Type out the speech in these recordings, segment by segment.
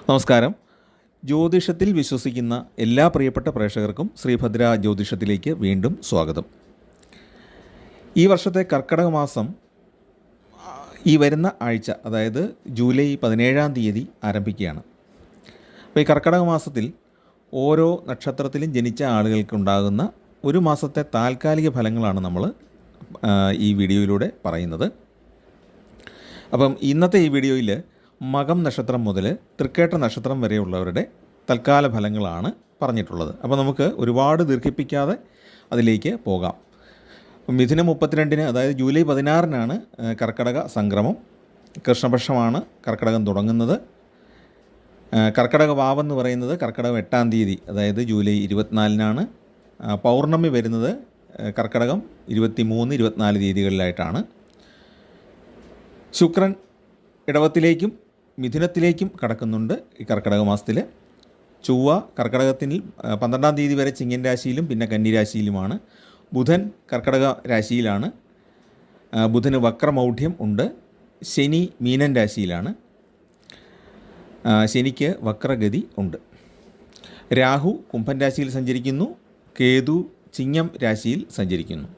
നമസ്കാരം. ജ്യോതിഷത്തിൽ വിശ്വസിക്കുന്ന എല്ലാ പ്രിയപ്പെട്ട പ്രേക്ഷകർക്കും ശ്രീഭദ്ര ജ്യോതിഷത്തിലേക്ക് വീണ്ടും സ്വാഗതം. ഈ വർഷത്തെ കർക്കിടക മാസം ഈ വരുന്ന ആഴ്ച, അതായത് ജൂലൈ 17-ാം തീയതി ആരംഭിക്കുകയാണ്. അപ്പോൾ ഈ കർക്കിടക മാസത്തിൽ ഓരോ നക്ഷത്രത്തിലും ജനിച്ച ആളുകൾക്കുണ്ടാകുന്ന ഒരു മാസത്തെ താൽക്കാലിക ഫലങ്ങളാണ് നമ്മൾ ഈ വീഡിയോയിലൂടെ പറയുന്നത്. അപ്പം ഇന്നത്തെ ഈ വീഡിയോയിൽ മകം നക്ഷത്രം മുതൽ തൃക്കേട്ട നക്ഷത്രം വരെയുള്ളവരുടെ തൽക്കാല ഫലങ്ങളാണ് പറഞ്ഞിട്ടുള്ളത്. അപ്പോൾ നമുക്ക് ഒരുപാട് ദീർഘിപ്പിക്കാതെ അതിലേക്ക് പോകാം. മിഥുനം 32-ന്, അതായത് ജൂലൈ 16-നാണ് കർക്കിടക സംക്രമം. കൃഷ്ണപക്ഷമാണ് കർക്കിടകം തുടങ്ങുന്നത്. കർക്കിടക വാവെന്ന് പറയുന്നത് കർക്കിടകം 8-ാം തീയതി, അതായത് ജൂലൈ 24-നാണ്. പൗർണമി വരുന്നത് കർക്കിടകം 23-24 തീയതികളിലായിട്ടാണ്. ശുക്രൻ ഇടവത്തിലേക്കും മിഥുനത്തിലേക്കും കടക്കുന്നുണ്ട് ഈ കർക്കിടക മാസത്തിൽ. ചൊവ്വ കർക്കിടകത്തിൽ 12-ാം തീയതി വരെ ചിങ്ങൻ രാശിയിലും പിന്നെ കന്നി രാശിയിലുമാണ്. ബുധൻ കർക്കിടക രാശിയിലാണ്. ബുധന് വക്രമൗഢ്യം ഉണ്ട്. ശനി മീനൻ രാശിയിലാണ്. ശനിക്ക് വക്രഗതി ഉണ്ട്. രാഹു കുംഭൻ രാശിയിൽ സഞ്ചരിക്കുന്നു. കേതു ചിങ്ങം രാശിയിൽ സഞ്ചരിക്കുന്നു.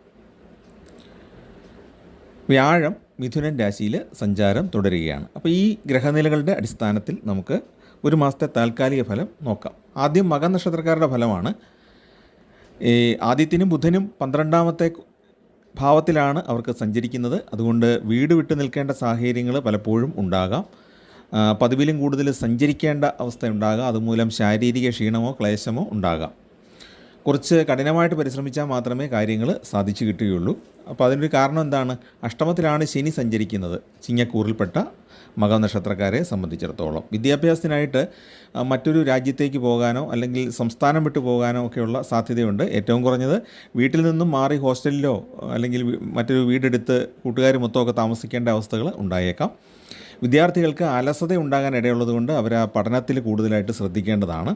വ്യാഴം മിഥുനൻ രാശിയിൽ സഞ്ചാരം തുടരുകയാണ്. അപ്പോൾ ഈ ഗ്രഹനിലകളുടെ അടിസ്ഥാനത്തിൽ നമുക്ക് ഒരു മാസത്തെ താൽക്കാലിക ഫലം നോക്കാം. ആദ്യം മകം നക്ഷത്രക്കാരുടെ ഫലമാണ്. ആദിത്യനും ബുധനും 12-ാമത്തെ ഭാവത്തിലാണ് അവർക്ക് സഞ്ചരിക്കുന്നത്. അതുകൊണ്ട് വീട് വിട്ടു നിൽക്കേണ്ട സാഹചര്യങ്ങൾ പലപ്പോഴും ഉണ്ടാകാം. പതിവിലും കൂടുതൽ സഞ്ചരിക്കേണ്ട അവസ്ഥ ഉണ്ടാകാം. അതുമൂലം ശാരീരിക ക്ഷീണമോ ക്ലേശമോ ഉണ്ടാകാം. കുറച്ച് കഠിനമായിട്ട് പരിശ്രമിച്ചാൽ മാത്രമേ കാര്യങ്ങൾ സാധിച്ചു കിട്ടുകയുള്ളൂ. അപ്പോൾ അതിനൊരു കാരണം എന്താണ്? അഷ്ടമത്തിലാണ് ശനി സഞ്ചരിക്കുന്നത് ചിങ്ങക്കൂറിൽപ്പെട്ട മകം നക്ഷത്രക്കാരെ സംബന്ധിച്ചിടത്തോളം. വിദ്യാഭ്യാസത്തിനായിട്ട് മറ്റൊരു രാജ്യത്തേക്ക് പോകാനോ അല്ലെങ്കിൽ സംസ്ഥാനം വിട്ടു പോകാനോ ഒക്കെയുള്ള സാധ്യതയുണ്ട്. ഏറ്റവും കുറഞ്ഞത് വീട്ടിൽ നിന്നും മാറി ഹോസ്റ്റലിലോ അല്ലെങ്കിൽ മറ്റൊരു വീടെടുത്ത് കൂട്ടുകാർ മൊത്തമൊക്കെ താമസിക്കേണ്ട അവസ്ഥകൾ ഉണ്ടായേക്കാം. വിദ്യാർത്ഥികൾക്ക് അലസത ഉണ്ടാകാൻ ഇടയുള്ളതുകൊണ്ട് അവർ ആ പഠനത്തിൽ കൂടുതലായിട്ട് ശ്രദ്ധിക്കേണ്ടതാണ്.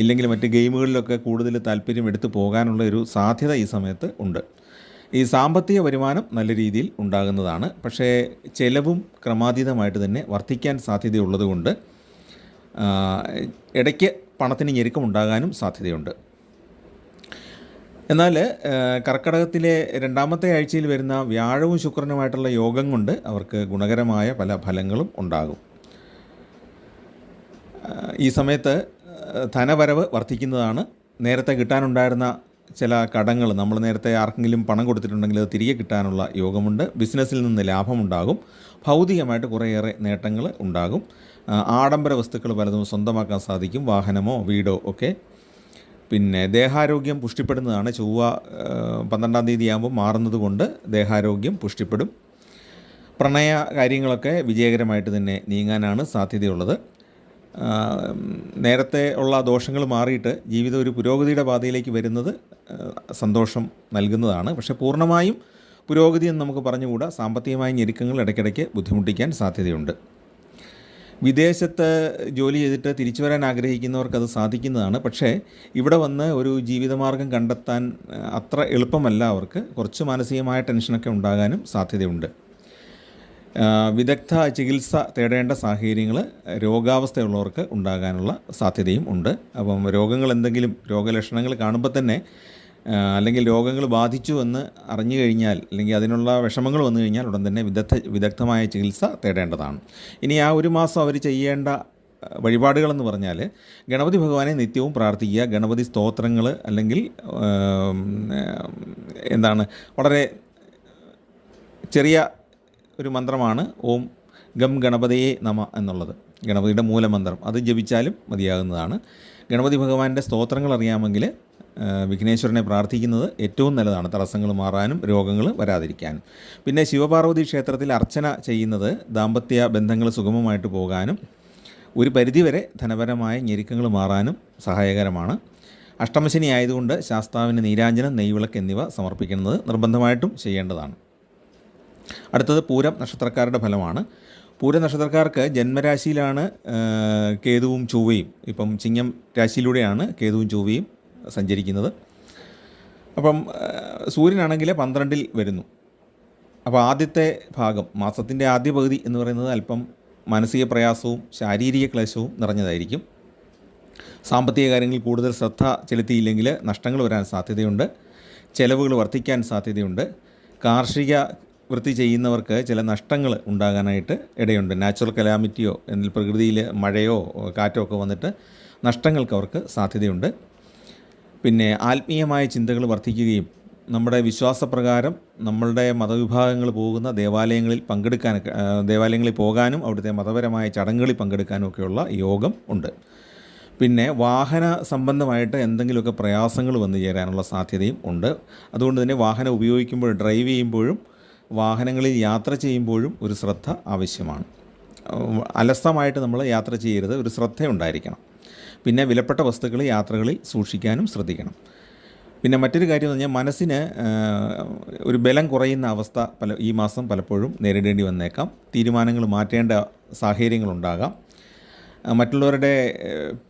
ഇല്ലെങ്കിൽ മറ്റ് ഗെയിമുകളിലൊക്കെ കൂടുതൽ താല്പര്യം എടുത്തു പോകാനുള്ള ഒരു സാധ്യത ഈ സമയത്ത് ഉണ്ട്. ഈ സാമ്പത്തിക വരുമാനം നല്ല രീതിയിൽ ഉണ്ടാകുന്നതാണ്. പക്ഷേ ചിലവും ക്രമാതീതമായിട്ട് തന്നെ വർദ്ധിക്കാൻ സാധ്യതയുള്ളതുകൊണ്ട് ഇടയ്ക്ക് പണത്തിന് ഞെരുക്കമുണ്ടാകാനും സാധ്യതയുണ്ട്. എന്നാൽ കർക്കിടകത്തിലെ 2-ാമത്തെ ആഴ്ചയിൽ വരുന്ന വ്യാഴവും ശുക്രനുമായിട്ടുള്ള യോഗം കൊണ്ട് അവർക്ക് ഗുണകരമായ പല ഫലങ്ങളും ഉണ്ടാകും. ഈ സമയത്ത് ധനവരവ് വർദ്ധിക്കുന്നതാണ്. നേരത്തെ കിട്ടാനുണ്ടായിരുന്ന ചില കടങ്ങൾ, നമ്മൾ നേരത്തെ ആർക്കെങ്കിലും പണം കൊടുത്തിട്ടുണ്ടെങ്കിൽ അത് തിരികെ കിട്ടാനുള്ള യോഗമുണ്ട്. ബിസിനസ്സിൽ നിന്ന് ലാഭമുണ്ടാകും. ഭൗതികമായിട്ട് കുറേയേറെ നേട്ടങ്ങൾ ഉണ്ടാകും. ആഡംബര വസ്തുക്കൾ പലതും സ്വന്തമാക്കാൻ സാധിക്കും. വാഹനമോ വീടോ ഒക്കെ. പിന്നെ ദേഹാരോഗ്യം പുഷ്ടിപ്പെടുന്നതാണ്. ചൊവ്വ 12-ാം തീയതി ആകുമ്പോൾ മാറുന്നത് കൊണ്ട് ദേഹാരോഗ്യം പുഷ്ടിപ്പെടും. പ്രണയ കാര്യങ്ങളൊക്കെ വിജയകരമായിട്ട് തന്നെ നീങ്ങാനാണ് സാധ്യതയുള്ളത്. നേരത്തെ ഉള്ള ദോഷങ്ങൾ മാറിയിട്ട് ജീവിതം ഒരു പുരോഗതിയുടെ പാതയിലേക്ക് വരുന്നത് സന്തോഷം നൽകുന്നതാണ്. പക്ഷേ പൂർണ്ണമായും പുരോഗതി എന്ന് നമുക്ക് പറഞ്ഞുകൂടാ. സാമ്പത്തികമായ ഞെരുക്കങ്ങൾ ഇടയ്ക്കിടയ്ക്ക് ബുദ്ധിമുട്ടിക്കാൻ സാധ്യതയുണ്ട്. വിദേശത്ത് ജോലി ചെയ്തിട്ട് തിരിച്ചു വരാൻ ആഗ്രഹിക്കുന്നവർക്കത് സാധിക്കുന്നതാണ്. പക്ഷേ ഇവിടെ വന്ന് ഒരു ജീവിതമാർഗം കണ്ടെത്താൻ അത്ര എളുപ്പമല്ല. അവർക്ക് കുറച്ച് മാനസികമായ ടെൻഷനൊക്കെ ഉണ്ടാകാനും സാധ്യതയുണ്ട്. വിദഗ്ധ ചികിത്സ തേടേണ്ട സാഹചര്യങ്ങൾ രോഗാവസ്ഥയുള്ളവർക്ക് ഉണ്ടാകാനുള്ള സാധ്യതയും ഉണ്ട്. അപ്പം രോഗങ്ങൾ എന്തെങ്കിലും രോഗലക്ഷണങ്ങൾ കാണുമ്പോൾ തന്നെ അല്ലെങ്കിൽ രോഗങ്ങൾ ബാധിച്ചു എന്ന് അറിഞ്ഞു കഴിഞ്ഞാൽ അല്ലെങ്കിൽ അതിനുള്ള വിഷമങ്ങൾ വന്നു കഴിഞ്ഞാൽ ഉടൻ തന്നെ വിദഗ്ധമായ ചികിത്സ തേടേണ്ടതാണ്. ഇനി ആ ഒരു മാസം അവർ ചെയ്യേണ്ട വഴിപാടുകളെന്ന് പറഞ്ഞാൽ ഗണപതി ഭഗവാനെ നിത്യവും പ്രാർത്ഥിക്കുക. ഗണപതി സ്തോത്രങ്ങൾ അല്ലെങ്കിൽ വളരെ ചെറിയ ഒരു മന്ത്രമാണ് ഓം ഗം ഗണപതയേ നമ എന്നുള്ളത്. ഗണപതിയുടെ മൂലമന്ത്രം അത് ജപിച്ചാലും മതിയാകുന്നതാണ്. ഗണപതി ഭഗവാന്റെ സ്തോത്രങ്ങൾ അറിയാമെങ്കിൽ വിഘ്നേശ്വരനെ പ്രാർത്ഥിക്കുന്നത് ഏറ്റവും നല്ലതാണ്. തടസ്സങ്ങൾ മാറാനും രോഗങ്ങൾ വരാതിരിക്കാനും. പിന്നെ ശിവപാർവതി ക്ഷേത്രത്തിൽ അർച്ചന ചെയ്യുന്നത് ദാമ്പത്യ ബന്ധങ്ങൾ സുഗമമായിട്ട് പോകാനും ഒരു പരിധിവരെ ധനപരമായ ഞെരുക്കങ്ങൾ മാറാനും സഹായകരമാണ്. അഷ്ടമശനി ആയതുകൊണ്ട് ശാസ്താവിന് നീരാഞ്ജനം, നെയ്വിളക്ക് എന്നിവ സമർപ്പിക്കുന്നത് നിർബന്ധമായിട്ടും ചെയ്യേണ്ടതാണ്. അടുത്തത് പൂരം നക്ഷത്രക്കാരുടെ ഫലമാണ്. പൂരം നക്ഷത്രക്കാർക്ക് ജന്മരാശിയിലാണ് കേതുവും ചൊവ്വയും. ഇപ്പം ചിങ്ങം രാശിയിലൂടെയാണ് കേതുവും ചൊവ്വയും സഞ്ചരിക്കുന്നത്. അപ്പം സൂര്യനാണെങ്കിൽ 12-ൽ വരുന്നു. അപ്പോൾ ആദ്യത്തെ ഭാഗം, മാസത്തിൻ്റെ ആദ്യ പകുതി എന്ന് പറയുന്നത് അല്പം മാനസിക പ്രയാസവും ശാരീരിക ക്ലേശവും നിറഞ്ഞതായിരിക്കും. സാമ്പത്തിക കാര്യങ്ങളിൽ കൂടുതൽ ശ്രദ്ധ ചെലുത്തിയില്ലെങ്കിൽ നഷ്ടങ്ങൾ വരാൻ സാധ്യതയുണ്ട്. ചെലവുകൾ വർദ്ധിക്കാൻ സാധ്യതയുണ്ട്. കാർഷിക വൃത്തി ചെയ്യുന്നവർക്ക് ചില നഷ്ടങ്ങൾ ഉണ്ടാകാനായിട്ട് ഇടയുണ്ട്. നാച്ചുറൽ കലാമിറ്റിയോ എന്നാൽ പ്രകൃതിയിൽ മഴയോ കാറ്റോ ഒക്കെ വന്നിട്ട് നഷ്ടങ്ങൾക്ക് അവർക്ക് സാധ്യതയുണ്ട്. പിന്നെ ആത്മീയമായ ചിന്തകൾ വർദ്ധിക്കുകയും നമ്മുടെ വിശ്വാസപ്രകാരം നമ്മളുടെ മതവിഭാഗങ്ങൾ പോകുന്ന ദേവാലയങ്ങളിൽ പോകാനും അവിടുത്തെ മതപരമായ ചടങ്ങുകളിൽ പങ്കെടുക്കാനും ഒക്കെയുള്ള യോഗം ഉണ്ട്. പിന്നെ വാഹന സംബന്ധമായിട്ട് എന്തെങ്കിലുമൊക്കെ പ്രയാസങ്ങൾ വന്നു ചേരാനുള്ള സാധ്യതയും ഉണ്ട്. അതുകൊണ്ട് തന്നെ വാഹനം ഉപയോഗിക്കുമ്പോൾ, ഡ്രൈവ് ചെയ്യുമ്പോഴും വാഹനങ്ങളിൽ യാത്ര ചെയ്യുമ്പോഴും ഒരു ശ്രദ്ധ ആവശ്യമാണ്. അലസമായിട്ട് നമ്മൾ യാത്ര ചെയ്യരുത്, ഒരു ശ്രദ്ധ ഉണ്ടായിരിക്കണം. പിന്നെ വിലപ്പെട്ട വസ്തുക്കൾ യാത്രകളിൽ സൂക്ഷിക്കാനും ശ്രദ്ധിക്കണം. പിന്നെ മറ്റൊരു കാര്യം എന്ന് പറഞ്ഞാൽ മനസ്സിന് ഒരു ബലം കുറയുന്ന അവസ്ഥ ഈ മാസം പലപ്പോഴും നേരിടേണ്ടി വന്നേക്കാം. തീരുമാനങ്ങൾ മാറ്റേണ്ട സാഹചര്യങ്ങളുണ്ടാകാം. മറ്റുള്ളവരുടെ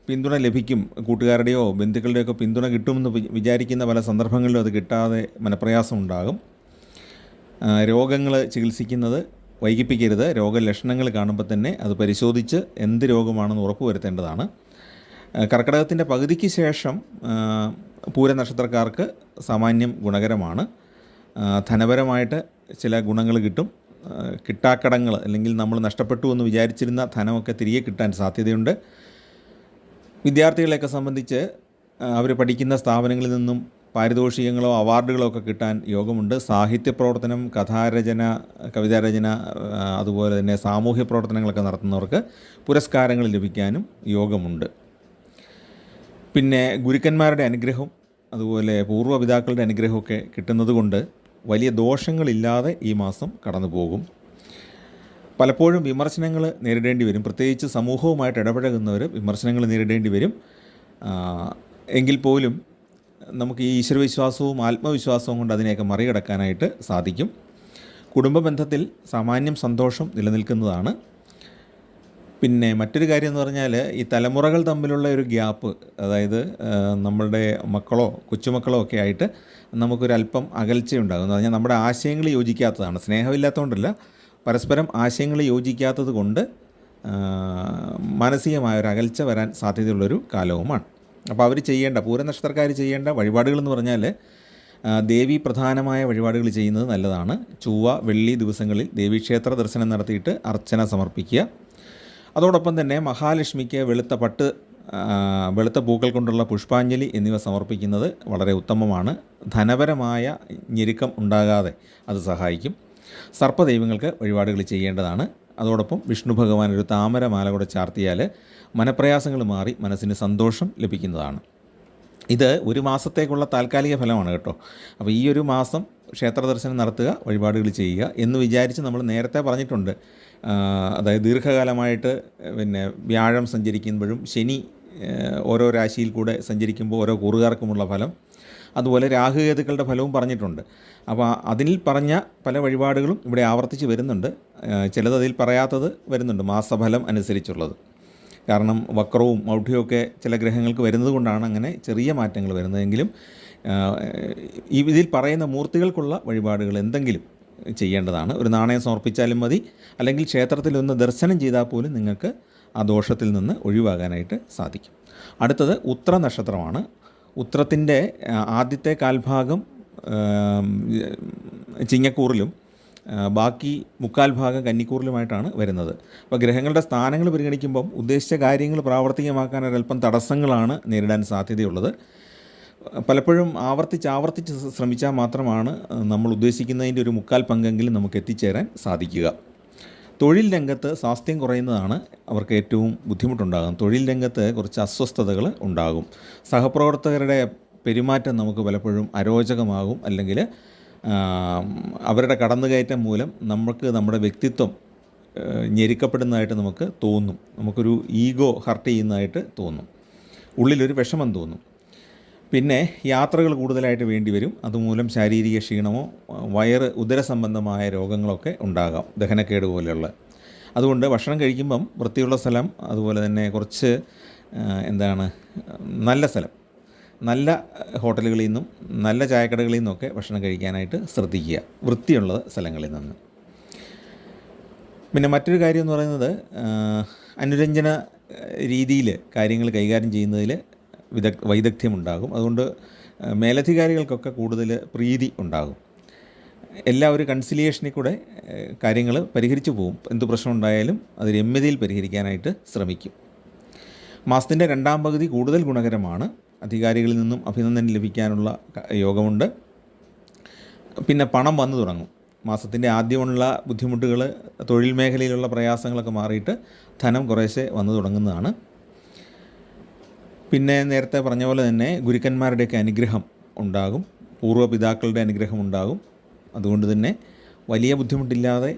പിന്തുണ ലഭിക്കും, കൂട്ടുകാരുടെയോ ബന്ധുക്കളുടെയൊക്കെ പിന്തുണ കിട്ടുമെന്ന് വിചാരിക്കുന്ന പല സന്ദർഭങ്ങളിലും അത് കിട്ടാതെ മനപ്രയാസം ഉണ്ടാകും. രോഗങ്ങൾ ചികിത്സിക്കുന്നത് വൈകിപ്പിക്കരുത്. രോഗലക്ഷണങ്ങൾ കാണുമ്പോൾ തന്നെ അത് പരിശോധിച്ച് എന്ത് രോഗമാണെന്ന് ഉറപ്പുവരുത്തേണ്ടതാണ്. കർക്കിടകത്തിൻ്റെ പകുതിക്ക് ശേഷം പൂരനക്ഷത്രക്കാർക്ക് സാമാന്യം ഗുണകരമാണ്. ധനപരമായിട്ട് ചില ഗുണങ്ങൾ കിട്ടും. കിട്ടാക്കടങ്ങൾ അല്ലെങ്കിൽ നമ്മൾ നഷ്ടപ്പെട്ടു എന്ന് വിചാരിച്ചിരുന്ന ധനമൊക്കെ തിരികെ കിട്ടാൻ സാധ്യതയുണ്ട്. വിദ്യാർത്ഥികളെയൊക്കെ സംബന്ധിച്ച് അവർ പഠിക്കുന്ന സ്ഥാപനങ്ങളിൽ നിന്നും പാരിതോഷികങ്ങളോ അവാർഡുകളോ ഒക്കെ കിട്ടാൻ യോഗമുണ്ട്. സാഹിത്യ പ്രവർത്തനം, കഥാരചന, കവിതാരചന, അതുപോലെ തന്നെ സാമൂഹ്യ പ്രവർത്തനങ്ങളൊക്കെ നടത്തുന്നവർക്ക് പുരസ്കാരങ്ങൾ ലഭിക്കാനും യോഗമുണ്ട്. പിന്നെ ഗുരുക്കന്മാരുടെ അനുഗ്രഹവും അതുപോലെ പൂർവ്വപിതാക്കളുടെ അനുഗ്രഹമൊക്കെ കിട്ടുന്നത് കൊണ്ട് വലിയ ദോഷങ്ങളില്ലാതെ ഈ മാസം കടന്നു പോകും. പലപ്പോഴും വിമർശനങ്ങൾ നേരിടേണ്ടി വരും. പ്രത്യേകിച്ച് സമൂഹവുമായിട്ട് ഇടപഴകുന്നവർ വിമർശനങ്ങൾ നേരിടേണ്ടി വരും. എങ്കിൽ പോലും നമുക്ക് ഈ ഈശ്വരവിശ്വാസവും ആത്മവിശ്വാസവും കൊണ്ട് അതിനെയൊക്കെ മറികടക്കാനായിട്ട് സാധിക്കും. കുടുംബ ബന്ധത്തിൽ സാമാന്യം സന്തോഷം നിലനിൽക്കുന്നതാണ്. പിന്നെ മറ്റൊരു കാര്യം എന്ന് പറഞ്ഞാൽ ഈ തലമുറകൾ തമ്മിലുള്ള ഒരു ഗ്യാപ്പ്, അതായത് നമ്മളുടെ മക്കളോ കൊച്ചുമക്കളോ ഒക്കെ ആയിട്ട് നമുക്കൊരല്പം അകൽച്ചയുണ്ടാകും. എന്ന് പറഞ്ഞാൽ നമ്മുടെ ആശയങ്ങൾ യോജിക്കാത്തതാണ്. സ്നേഹമില്ലാത്തതുകൊണ്ടല്ല, പരസ്പരം ആശയങ്ങൾ യോജിക്കാത്തത് കൊണ്ട് മാനസികമായൊരു അകൽച്ച വരാൻ സാധ്യതയുള്ളൊരു കാലവുമാണ്. അപ്പോൾ അവർ പൂരനക്ഷത്രക്കാർ ചെയ്യേണ്ട വഴിപാടുകളെന്ന് പറഞ്ഞാൽ ദേവീ പ്രധാനമായ വഴിപാടുകൾ ചെയ്യുന്നത് നല്ലതാണ്. ചൊവ്വ, വെള്ളി ദിവസങ്ങളിൽ ദേവീക്ഷേത്ര ദർശനം നടത്തിയിട്ട് അർച്ചന സമർപ്പിക്കുക. അതോടൊപ്പം തന്നെ മഹാലക്ഷ്മിക്ക് വെളുത്ത പൂക്കൾ കൊണ്ടുള്ള പുഷ്പാഞ്ജലി എന്നിവ സമർപ്പിക്കുന്നത് വളരെ ഉത്തമമാണ്. ധനപരമായ ഞെരുക്കം ഉണ്ടാകാതെ അത് സഹായിക്കും. സർപ്പദൈവങ്ങൾക്ക് വഴിപാടുകൾ ചെയ്യേണ്ടതാണ്. അതോടൊപ്പം വിഷ്ണു ഭഗവാൻ ഒരു താമരമാല കൂടെ ചാർത്തിയാൽ മനപ്രയാസങ്ങൾ മാറി മനസ്സിന് സന്തോഷം ലഭിക്കുന്നതാണ്. ഇത് ഒരു മാസത്തേക്കുള്ള താൽക്കാലിക ഫലമാണ് കേട്ടോ. അപ്പോൾ ഈ ഒരു മാസം ക്ഷേത്ര ദർശനം നടത്തുക, വഴിപാടുകൾ ചെയ്യുക എന്ന് വിചാരിച്ച് നമ്മൾ നേരത്തെ പറഞ്ഞിട്ടുണ്ട്. അതായത് ദീർഘകാലമായിട്ട് പിന്നെ വ്യാഴം സഞ്ചരിക്കുമ്പോഴും ശനി ഓരോ രാശിയിൽ കൂടെ സഞ്ചരിക്കുമ്പോൾ ഓരോ കൂറുകാർക്കുമുള്ള ഫലം, അതുപോലെ രാഹുകേതുക്കളുടെ ഫലവും പറഞ്ഞിട്ടുണ്ട്. അപ്പോൾ അതിൽ പറഞ്ഞ പല വഴിപാടുകളും ഇവിടെ ആവർത്തിച്ച് വരുന്നുണ്ട്. ചിലത് അതിൽ പറയാത്തത് വരുന്നുണ്ട്, മാസഫലം അനുസരിച്ചുള്ളത്. കാരണം വക്രവും മൗഢ്യവും ചില ഗ്രഹങ്ങൾക്ക് വരുന്നത് കൊണ്ടാണ് അങ്ങനെ ചെറിയ മാറ്റങ്ങൾ വരുന്നതെങ്കിലും ഇതിൽ പറയുന്ന മൂർത്തികൾക്കുള്ള വഴിപാടുകൾ എന്തെങ്കിലും ചെയ്യേണ്ടതാണ്. ഒരു നാണയം സമർപ്പിച്ചാലും മതി, അല്ലെങ്കിൽ ക്ഷേത്രത്തിൽ ഒന്ന് ദർശനം ചെയ്താൽ പോലും നിങ്ങൾക്ക് ആ ദോഷത്തിൽ നിന്ന് ഒഴിവാകാനായിട്ട് സാധിക്കും. അടുത്തത് ഉത്ര നക്ഷത്രമാണ്. ഉത്രത്തിൻ്റെ ആദ്യത്തെ കാൽഭാഗം ചിങ്ങക്കൂറിലും ബാക്കി മുക്കാൽ ഭാഗം കന്നിക്കൂറിലുമായിട്ടാണ് വരുന്നത്. അപ്പോൾ ഗ്രഹങ്ങളുടെ സ്ഥാനങ്ങൾ പരിഗണിക്കുമ്പം ഉദ്ദേശിച്ച കാര്യങ്ങൾ പ്രാവർത്തികമാക്കാൻ ഒരല്പം തടസ്സങ്ങളാണ് നേരിടാൻ സാധ്യതയുള്ളത്. പലപ്പോഴും ആവർത്തിച്ച് ശ്രമിച്ചാൽ മാത്രമാണ് നമ്മൾ ഉദ്ദേശിക്കുന്നതിൻ്റെ ഒരു മുക്കാൽ പങ്കെങ്കിലും നമുക്ക് എത്തിച്ചേരാൻ സാധിക്കുക. തൊഴിൽ രംഗത്ത് സ്വാസ്ഥ്യം കുറയുന്നതാണ് അവർക്ക് ഏറ്റവും ബുദ്ധിമുട്ടുണ്ടാകും. തൊഴിൽ രംഗത്ത് കുറച്ച് അസ്വസ്ഥതകൾ ഉണ്ടാകും. സഹപ്രവർത്തകരുടെ പെരുമാറ്റം നമുക്ക് പലപ്പോഴും അരോചകമാകും, അല്ലെങ്കിൽ അവരുടെ കടന്നുകയറ്റം മൂലം നമ്മുടെ വ്യക്തിത്വം ഞെരുക്കപ്പെടുന്നതായിട്ട് നമുക്ക് തോന്നും. നമുക്കൊരു ഈഗോ ഹർട്ട് ചെയ്യുന്നതായിട്ട് തോന്നും, ഉള്ളിലൊരു വിഷമം തോന്നും. പിന്നെ യാത്രകൾ കൂടുതലായിട്ട് വേണ്ടി വരും. അതുമൂലം ശാരീരിക ക്ഷീണമോ ഉദര സംബന്ധമായ രോഗങ്ങളൊക്കെ ഉണ്ടാകാം, ദഹനക്കേട് പോലെയുള്ള. അതുകൊണ്ട് ഭക്ഷണം കഴിക്കുമ്പം വൃത്തിയുള്ള സ്ഥലം, അതുപോലെ തന്നെ കുറച്ച് നല്ല സ്ഥലം, നല്ല ഹോട്ടലുകളിൽ നിന്നും നല്ല ചായക്കടകളിൽ നിന്നൊക്കെ ഭക്ഷണം കഴിക്കാനായിട്ട് ശ്രദ്ധിക്കുക, വൃത്തിയുള്ള സ്ഥലങ്ങളിൽ നിന്ന്. പിന്നെ മറ്റൊരു കാര്യം എന്ന് പറയുന്നത് അനുരഞ്ജന രീതിയിൽ കാര്യങ്ങൾ കൈകാര്യം ചെയ്യുന്നതിൽ വൈദഗ്ധ്യമുണ്ടാകും. അതുകൊണ്ട് മേലധികാരികൾക്കൊക്കെ കൂടുതൽ പ്രീതി ഉണ്ടാകും. എല്ലാ ഒരു കൺസിലിയേഷനിൽ കൂടെ കാര്യങ്ങൾ പരിഹരിച്ചു പോകും. എന്ത് പ്രശ്നം ഉണ്ടായാലും അത് രമ്യതയിൽ പരിഹരിക്കാനായിട്ട് ശ്രമിക്കും. മാസത്തിൻ്റെ രണ്ടാം പകുതി കൂടുതൽ ഗുണകരമാണ്. അധികാരികളിൽ നിന്നും അഭിനന്ദനം ലഭിക്കാനുള്ള യോഗമുണ്ട്. പിന്നെ പണം വന്നു തുടങ്ങും. മാസത്തിൻ്റെ ആദ്യമുള്ള ബുദ്ധിമുട്ടുകൾ, തൊഴിൽ മേഖലയിലുള്ള പ്രയാസങ്ങളൊക്കെ മാറിയിട്ട് ധനം കുറേശ്ശെ വന്നു തുടങ്ങുന്നതാണ്. പിന്നെ നേരത്തെ പറഞ്ഞ പോലെ തന്നെ ഗുരുക്കന്മാരുടെയൊക്കെ അനുഗ്രഹം ഉണ്ടാകും, പൂർവ്വപിതാക്കളുടെ അനുഗ്രഹം ഉണ്ടാകും. അതുകൊണ്ട് തന്നെ വലിയ ബുദ്ധിമുട്ടില്ലാതെ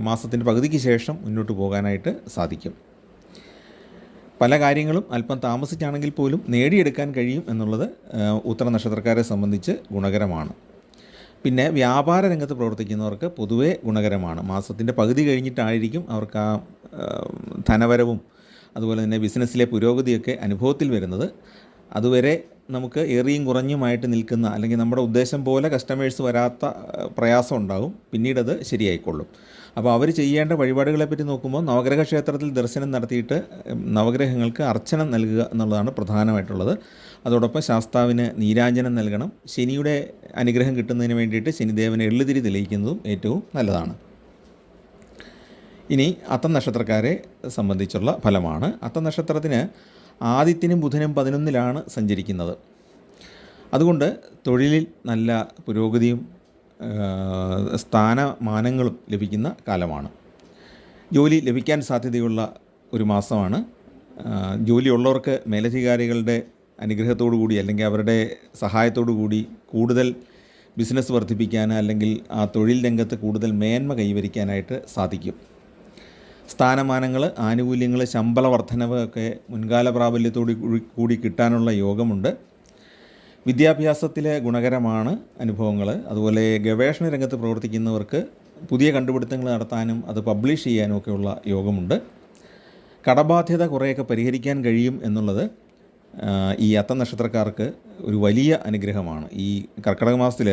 മാസത്തിൻ്റെ പകുതിക്ക് ശേഷം മുന്നോട്ട് പോകാനായിട്ട് സാധിക്കും. പല കാര്യങ്ങളും അല്പം താമസിച്ചാണെങ്കിൽ പോലും നേടിയെടുക്കാൻ കഴിയും എന്നുള്ളത് ഉത്തര നക്ഷത്രക്കാരെ സംബന്ധിച്ച് ഗുണകരമാണ്. പിന്നെ വ്യാപാര രംഗത്ത് പ്രവർത്തിക്കുന്നവർക്ക് പൊതുവേ ഗുണകരമാണ്. മാസത്തിൻ്റെ പകുതി കഴിഞ്ഞിട്ടായിരിക്കും അവർക്ക് ആ ധനവരവും അതുപോലെ തന്നെ ബിസിനസ്സിലെ പുരോഗതിയൊക്കെ അനുഭവത്തിൽ വരുന്നത്. അതുവരെ നമുക്ക് ഏറിയും കുറഞ്ഞുമായിട്ട് നിൽക്കുന്ന, അല്ലെങ്കിൽ നമ്മുടെ ഉദ്ദേശം പോലെ കസ്റ്റമേഴ്സ് വരാത്ത പ്രയാസം ഉണ്ടാകും. പിന്നീടത് ശരിയായിക്കൊള്ളും. അപ്പോൾ അവർ ചെയ്യേണ്ട വഴിപാടുകളെപ്പറ്റി നോക്കുമ്പോൾ നവഗ്രഹ ക്ഷേത്രത്തിൽ ദർശനം നടത്തിയിട്ട് നവഗ്രഹങ്ങൾക്ക് അർച്ചന നൽകുക എന്നുള്ളതാണ് പ്രധാനമായിട്ടുള്ളത്. അതോടൊപ്പം ശാസ്താവിന് നീരാഞ്ജനം നൽകണം. ശനിയുടെ അനുഗ്രഹം കിട്ടുന്നതിന് വേണ്ടിയിട്ട് ശനിദേവനെ എള്ളുതിരി തെളിയിക്കുന്നതും ഏറ്റവും നല്ലതാണ്. ഇനി അത്തം നക്ഷത്രക്കാരെ സംബന്ധിച്ചുള്ള ഫലമാണ്. അത്തം നക്ഷത്രത്തിന് ആദിത്യനും ബുധനും 11-ലാണ് സഞ്ചരിക്കുന്നത്. അതുകൊണ്ട് തൊഴിലിൽ നല്ല പുരോഗതിയും സ്ഥാനമാനങ്ങളും ലഭിക്കുന്ന കാലമാണ്. ജോലി ലഭിക്കാൻ സാധ്യതയുള്ള ഒരു മാസമാണ്. ജോലിയുള്ളവർക്ക് മേലധികാരികളുടെ അനുഗ്രഹത്തോടു കൂടി അല്ലെങ്കിൽ അവരുടെ സഹായത്തോടു കൂടി കൂടുതൽ ബിസിനസ് വർദ്ധിപ്പിക്കാൻ, അല്ലെങ്കിൽ ആ തൊഴിൽ രംഗത്ത് കൂടുതൽ മേന്മ കൈവരിക്കാനായിട്ട് സാധിക്കും. സ്ഥാനമാനങ്ങൾ, ആനുകൂല്യങ്ങൾ, ശമ്പള വർധനവ് ഒക്കെ മുൻകാല പ്രാബല്യത്തോടു കൂടി കിട്ടാനുള്ള യോഗമുണ്ട്. വിദ്യാഭ്യാസത്തിലെ ഗുണകരമാണ് അനുഭവങ്ങൾ. അതുപോലെ ഗവേഷണ രംഗത്ത് പ്രവർത്തിക്കുന്നവർക്ക് പുതിയ കണ്ടുപിടുത്തങ്ങൾ നടത്താനും അത് പബ്ലിഷ് ചെയ്യാനും ഒക്കെയുള്ള യോഗമുണ്ട്. കടബാധ്യത കുറേയൊക്കെ പരിഹരിക്കാൻ കഴിയും എന്നുള്ളത് ഈ അത്തം നക്ഷത്രക്കാർക്ക് ഒരു വലിയ അനുഗ്രഹമാണ്. ഈ കർക്കിടക മാസത്തിൽ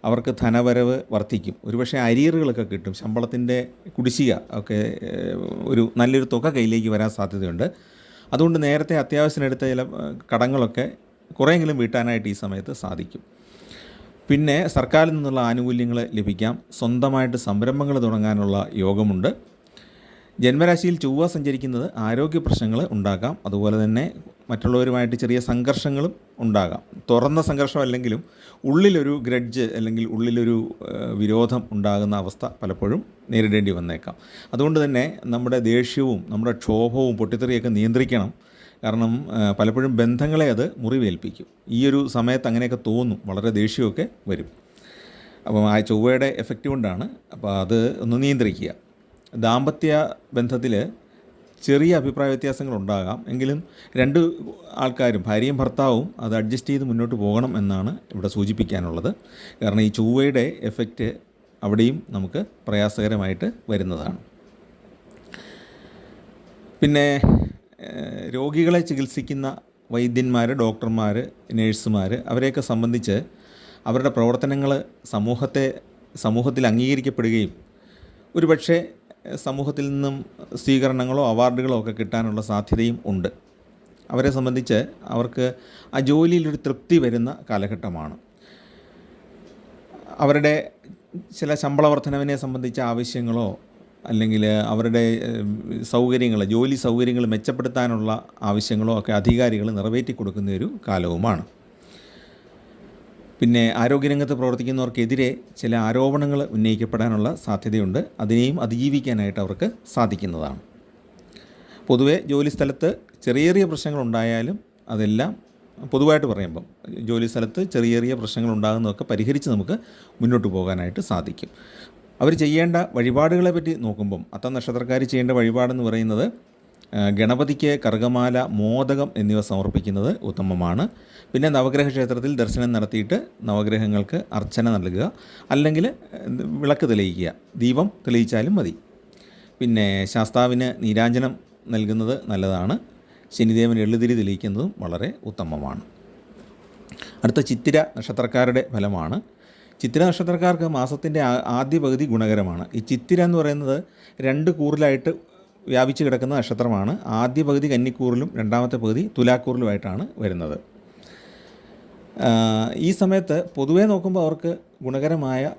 അവർക്ക് ധനവരവ് വർദ്ധിക്കും. ഒരുപക്ഷെ അരിയറുകളൊക്കെ കിട്ടും. ശമ്പളത്തിൻ്റെ കുടിശ്ശിക ഒക്കെ ഒരു നല്ലൊരു തുക കയ്യിലേക്ക് വരാൻ സാധ്യതയുണ്ട്. അതുകൊണ്ട് നേരത്തെ അത്യാവശ്യത്തിനെടുത്ത ചില കടങ്ങളൊക്കെ കുറേയെങ്കിലും വീട്ടാനായിട്ട് ഈ സമയത്ത് സാധിക്കും. പിന്നെ സർക്കാരിൽ നിന്നുള്ള ആനുകൂല്യങ്ങൾ ലഭിക്കാം. സ്വന്തമായിട്ട് സംരംഭങ്ങൾ തുടങ്ങാനുള്ള യോഗമുണ്ട്. ജന്മരാശിയിൽ ചൊവ്വ സഞ്ചരിക്കുന്നത് ആരോഗ്യ പ്രശ്നങ്ങൾ ഉണ്ടാക്കാം. അതുപോലെ തന്നെ മറ്റുള്ളവരുമായിട്ട് ചെറിയ സംഘർഷങ്ങളും ഉണ്ടാകാം. തുറന്ന സംഘർഷം അല്ലെങ്കിലും ഉള്ളിലൊരു ഗ്രഡ്ജ് അല്ലെങ്കിൽ ഉള്ളിലൊരു വിരോധം ഉണ്ടാകുന്ന അവസ്ഥ പലപ്പോഴും നേരിടേണ്ടി വന്നേക്കാം. അതുകൊണ്ട് തന്നെ നമ്മുടെ ദേഷ്യവും നമ്മുടെ ക്ഷോഭവും പൊട്ടിത്തെറിയൊക്കെ നിയന്ത്രിക്കണം. കാരണം പലപ്പോഴും ബന്ധങ്ങളെ അത് മുറിവേൽപ്പിക്കും. ഈ ഒരു സമയത്ത് അങ്ങനെയൊക്കെ തോന്നും, വളരെ ദേഷ്യമൊക്കെ വരും. അപ്പം ആ ചൊവ്വയുടെ എഫക്റ്റ് കൊണ്ടാണ്. അപ്പോൾ അത് ഒന്ന് നിയന്ത്രിക്കുക. ദാമ്പത്യ ബന്ധത്തിൽ ചെറിയ അഭിപ്രായ വ്യത്യാസങ്ങളുണ്ടാകാം. എങ്കിലും രണ്ട് ആൾക്കാരും, ഭാര്യയും ഭർത്താവും, അത് അഡ്ജസ്റ്റ് ചെയ്ത് മുന്നോട്ട് പോകണം എന്നാണ് ഇവിടെ സൂചിപ്പിക്കാനുള്ളത്. കാരണം ഈ ചൊവ്വയുടെ എഫക്റ്റ് അവിടെയും നമുക്ക് പ്രയാസകരമായിട്ട് വരുന്നതാണ്. പിന്നെ രോഗികളെ ചികിത്സിക്കുന്ന വൈദ്യന്മാർ, ഡോക്ടർമാർ, നേഴ്സുമാർ, അവരെയൊക്കെ സംബന്ധിച്ച് അവരുടെ പ്രവർത്തനങ്ങൾ സമൂഹത്തിൽ അംഗീകരിക്കപ്പെടുകയും ഒരുപക്ഷെ സമൂഹത്തിൽ നിന്നും സ്വീകരണങ്ങളോ അവാർഡുകളോ ഒക്കെ കിട്ടാനുള്ള സാധ്യതയും ഉണ്ട്. അവരെ സംബന്ധിച്ച് അവർക്ക് ആ ജോലിയിലൊരു തൃപ്തി വരുന്ന കാലഘട്ടമാണ്. അവരുടെ ചില ശമ്പള വർധനവിനെ സംബന്ധിച്ച ആവശ്യങ്ങളോ അല്ലെങ്കിൽ അവരുടെ സൗകര്യങ്ങൾ, ജോലി സൗകര്യങ്ങൾ മെച്ചപ്പെടുത്താനുള്ള ആവശ്യങ്ങളോ ഒക്കെ അധികാരികൾ നിറവേറ്റി കൊടുക്കുന്ന ഒരു കാലവുമാണ്. പിന്നെ ആരോഗ്യരംഗത്ത് പ്രവർത്തിക്കുന്നവർക്കെതിരെ ചില ആരോപണങ്ങൾ ഉന്നയിക്കപ്പെടാനുള്ള സാധ്യതയുണ്ട്. അതിനെയും അതിജീവിക്കാനായിട്ട് അവർക്ക് സാധിക്കുന്നതാണ്. പൊതുവെ ജോലിസ്ഥലത്ത് ചെറിയ ചെറിയ പ്രശ്നങ്ങളുണ്ടായാലും അതെല്ലാം പൊതുവായിട്ട് പറയുമ്പം ജോലിസ്ഥലത്ത് ചെറിയ ചെറിയ പ്രശ്നങ്ങളുണ്ടാകുന്നതൊക്കെ പരിഹരിച്ച് നമുക്ക് മുന്നോട്ട് പോകാനായിട്ട് സാധിക്കും. അവർ ചെയ്യേണ്ട വഴിപാടുകളെ പറ്റി നോക്കുമ്പം അത്തം നക്ഷത്രക്കാർ ചെയ്യേണ്ട വഴിപാടെന്ന് പറയുന്നത് ഗണപതിക്ക് കറുകമാല, മോദകം എന്നിവ സമർപ്പിക്കുന്നത് ഉത്തമമാണ്. പിന്നെ നവഗ്രഹ ക്ഷേത്രത്തിൽ ദർശനം നടത്തിയിട്ട് നവഗ്രഹങ്ങൾക്ക് അർച്ചന നൽകുക, അല്ലെങ്കിൽ വിളക്ക് തെളിയിക്കുക, ദീപം തെളിയിച്ചാലും മതി. പിന്നെ ശാസ്താവിന് നീരാഞ്ജനം നൽകുന്നത് നല്ലതാണ്. ശനിദേവന് എള്ളുതിരി തെളിയിക്കുന്നതും വളരെ ഉത്തമമാണ്. അടുത്ത ചിത്തിര നക്ഷത്രക്കാരുടെ ഫലമാണ്. ചിത്തിര നക്ഷത്രക്കാർക്ക് മാസത്തിൻ്റെ ആദ്യ പകുതി ഗുണകരമാണ്. ഈ ചിത്തിര എന്ന് പറയുന്നത് 2 കൂറിലായിട്ട് വ്യാപിച്ച് കിടക്കുന്ന നക്ഷത്രമാണ്. ആദ്യ പകുതി കന്നിക്കൂറിലും രണ്ടാമത്തെ പകുതി തുലാക്കൂറിലുമായിട്ടാണ് വരുന്നത്. ഈ സമയത്ത് പൊതുവേ നോക്കുമ്പോൾ അവർക്ക് ഗുണകരമായ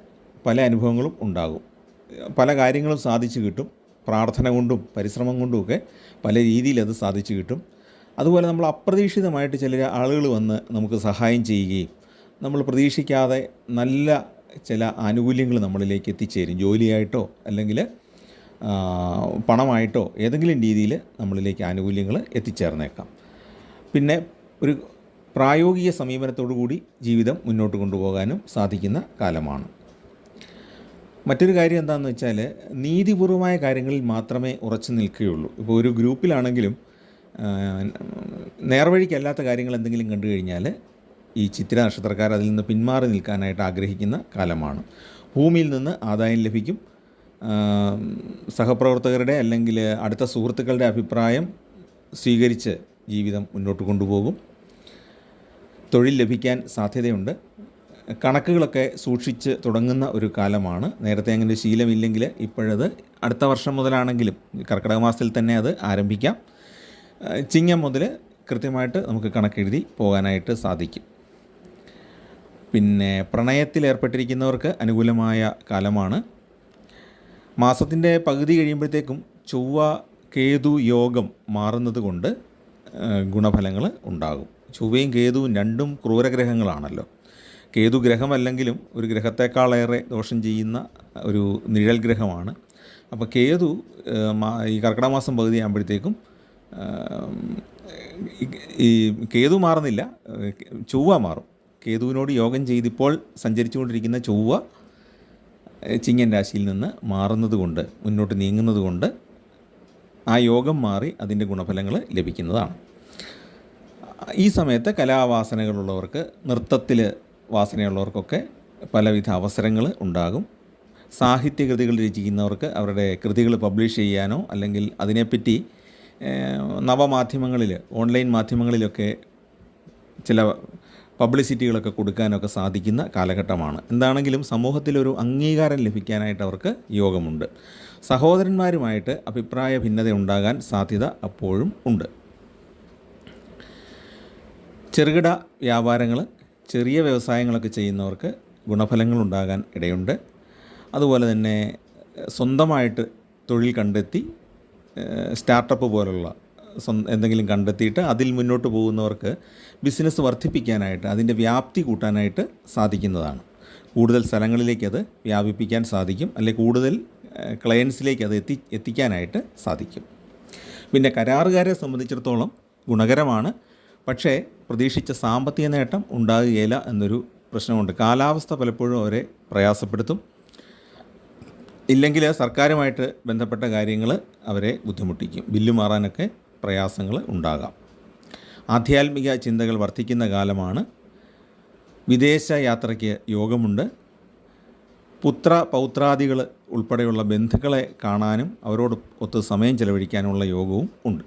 പല അനുഭവങ്ങളും ഉണ്ടാകും. പല കാര്യങ്ങളും സാധിച്ചു കിട്ടും. പ്രാർത്ഥന കൊണ്ടും പരിശ്രമം കൊണ്ടുമൊക്കെ പല രീതിയിൽ അത് സാധിച്ചു കിട്ടും. അതുപോലെ നമ്മൾ അപ്രതീക്ഷിതമായിട്ട് ചില ആളുകൾ വന്ന് നമുക്ക് സഹായം ചെയ്യുകയും നമ്മൾ പ്രതീക്ഷിക്കാതെ നല്ല ചില ആനുകൂല്യങ്ങൾ നമ്മളിലേക്ക് എത്തിച്ചേരും. ജോലിയായിട്ടോ അല്ലെങ്കിൽ പണമായിട്ടോ ഏതെങ്കിലും രീതിയിൽ നമ്മളിലേക്ക് ആനുകൂല്യങ്ങൾ എത്തിച്ചേർന്നേക്കാം. പിന്നെ ഒരു പ്രായോഗിക സമീപനത്തോടു കൂടി ജീവിതം മുന്നോട്ട് കൊണ്ടുപോകാനും സാധിക്കുന്ന കാലമാണ്. മറ്റൊരു കാര്യം എന്താണെന്ന് വെച്ചാൽ നീതിപൂർവമായ കാര്യങ്ങളിൽ മാത്രമേ ഉറച്ചു നിൽക്കുകയുള്ളൂ. ഇപ്പോൾ ഒരു ഗ്രൂപ്പിലാണെങ്കിലും നേർവഴിക്കല്ലാത്ത കാര്യങ്ങൾ എന്തെങ്കിലും കണ്ടു കഴിഞ്ഞാൽ ഈ ചിത്തിര നക്ഷത്രക്കാർ അതിൽ നിന്ന് പിന്മാറി നിൽക്കാനായിട്ട് ആഗ്രഹിക്കുന്ന കാലമാണ്. ഭൂമിയിൽ നിന്ന് ആദായം ലഭിക്കും. സഹപ്രവർത്തകരുടെ അല്ലെങ്കിൽ അടുത്ത സുഹൃത്തുക്കളുടെ അഭിപ്രായം സ്വീകരിച്ച് ജീവിതം മുന്നോട്ട് കൊണ്ടുപോകും. തൊഴിൽ ലഭിക്കാൻ സാധ്യതയുണ്ട്. കണക്കുകളൊക്കെ സൂക്ഷിച്ച് തുടങ്ങുന്ന ഒരു കാലമാണ്. നേരത്തെ അങ്ങനെ ശീലമില്ലെങ്കിൽ ഇപ്പോഴത് അടുത്ത വർഷം മുതലാണെങ്കിലും കർക്കിടക മാസത്തിൽ തന്നെ അത് ആരംഭിക്കാം. ചിങ്ങം മുതൽ കൃത്യമായിട്ട് നമുക്ക് കണക്കെഴുതി പോകാനായിട്ട് സാധിക്കും. പിന്നെ പ്രണയത്തിലേർപ്പെട്ടിരിക്കുന്നവർക്ക് അനുകൂലമായ കാലമാണ്. മാസത്തിൻ്റെ പകുതി കഴിയുമ്പോഴത്തേക്കും ചൊവ്വ കേതു യോഗം മാറുന്നത് കൊണ്ട് ഗുണഫലങ്ങൾ ഉണ്ടാകും. ചൊവ്വയും കേതുവും രണ്ടും ക്രൂരഗ്രഹങ്ങളാണല്ലോ. കേതു ഗ്രഹമല്ലെങ്കിലും ഒരു ഗ്രഹത്തെക്കാളേറെ ദോഷം ചെയ്യുന്ന ഒരു നിഴൽ ഗ്രഹമാണ്. അപ്പോൾ കേതു ഈ കർക്കിടക മാസം പകുതി ആകുമ്പോഴത്തേക്കും ഈ കേതു മാറുന്നില്ല, ചൊവ്വ മാറും. കേതുവിനോട് യോഗം ചെയ്തിപ്പോൾ സഞ്ചരിച്ചുകൊണ്ടിരിക്കുന്ന ചൊവ്വ ചിങ്ങൻ രാശിയിൽ നിന്ന് മാറുന്നത് കൊണ്ട് മുന്നോട്ട് നീങ്ങുന്നത് കൊണ്ട് ആ യോഗം മാറി അതിൻ്റെ ഗുണഫലങ്ങൾ ലഭിക്കുന്നതാണ്. ഈ സമയത്ത് കലാവാസനകളുള്ളവർക്ക്, നൃത്തത്തിൽ വാസനയുള്ളവർക്കൊക്കെ പലവിധ അവസരങ്ങൾ ഉണ്ടാകും. സാഹിത്യകൃതികൾ രചിക്കുന്നവർക്ക് അവരുടെ കൃതികൾ പബ്ലിഷ് ചെയ്യാനോ അല്ലെങ്കിൽ അതിനെപ്പറ്റി നവമാധ്യമങ്ങളിൽ, ഓൺലൈൻ മാധ്യമങ്ങളിലൊക്കെ ചില പബ്ലിസിറ്റികളൊക്കെ കൊടുക്കാനൊക്കെ സാധിക്കുന്ന കാലഘട്ടമാണ്. എന്താണെങ്കിലും സമൂഹത്തിലൊരു അംഗീകാരം ലഭിക്കാനായിട്ട് അവർക്ക് യോഗമുണ്ട്. സഹോദരന്മാരുമായിട്ട് അഭിപ്രായ ഭിന്നത ഉണ്ടാകാൻ സാധ്യത അപ്പോഴും ഉണ്ട്. ചെറുകിട വ്യാപാരങ്ങൾ, ചെറിയ വ്യവസായങ്ങളൊക്കെ ചെയ്യുന്നവർക്ക് ഗുണഫലങ്ങളുണ്ടാകാൻ ഇടയുണ്ട്. അതുപോലെ തന്നെ സ്വന്തമായിട്ട് തൊഴിൽ കണ്ടെത്തി സ്റ്റാർട്ടപ്പ് പോലുള്ള എന്തെങ്കിലും കണ്ടെത്തിയിട്ട് അതിൽ മുന്നോട്ട് പോകുന്നവർക്ക് ബിസിനസ് വർദ്ധിപ്പിക്കാനായിട്ട്, അതിൻ്റെ വ്യാപ്തി കൂട്ടാനായിട്ട് സാധിക്കുന്നതാണ്. കൂടുതൽ സ്ഥലങ്ങളിലേക്ക് അത് വ്യാപിപ്പിക്കാൻ സാധിക്കും, അല്ലെങ്കിൽ കൂടുതൽ ക്ലയൻസിലേക്ക് അത് എത്തിക്കാനായിട്ട് സാധിക്കും. പിന്നെ കരാറുകാരെ സംബന്ധിച്ചിടത്തോളം ഗുണകരമാണ്. പക്ഷേ പ്രതീക്ഷിച്ച സാമ്പത്തിക നേട്ടം ഉണ്ടാകുകയില്ല എന്നൊരു പ്രശ്നമുണ്ട്. കാലാവസ്ഥ പലപ്പോഴും അവരെ പ്രയാസപ്പെടുത്തും. ഇല്ലെങ്കിൽ സർക്കാരുമായിട്ട് ബന്ധപ്പെട്ട കാര്യങ്ങൾ അവരെ ബുദ്ധിമുട്ടിക്കും. ബില്ല് മാറാനൊക്കെ പ്രയാസങ്ങൾ ഉണ്ടാകാം. ആധ്യാത്മിക ചിന്തകൾ വർദ്ധിക്കുന്ന കാലമാണ്. വിദേശ യാത്രയ്ക്ക് യോഗമുണ്ട്. പൗത്രാദികൾ ഉൾപ്പെടെയുള്ള ബന്ധുക്കളെ കാണാനും അവരോട് ഒത്ത് സമയം ചെലവഴിക്കാനുള്ള യോഗവും ഉണ്ട്.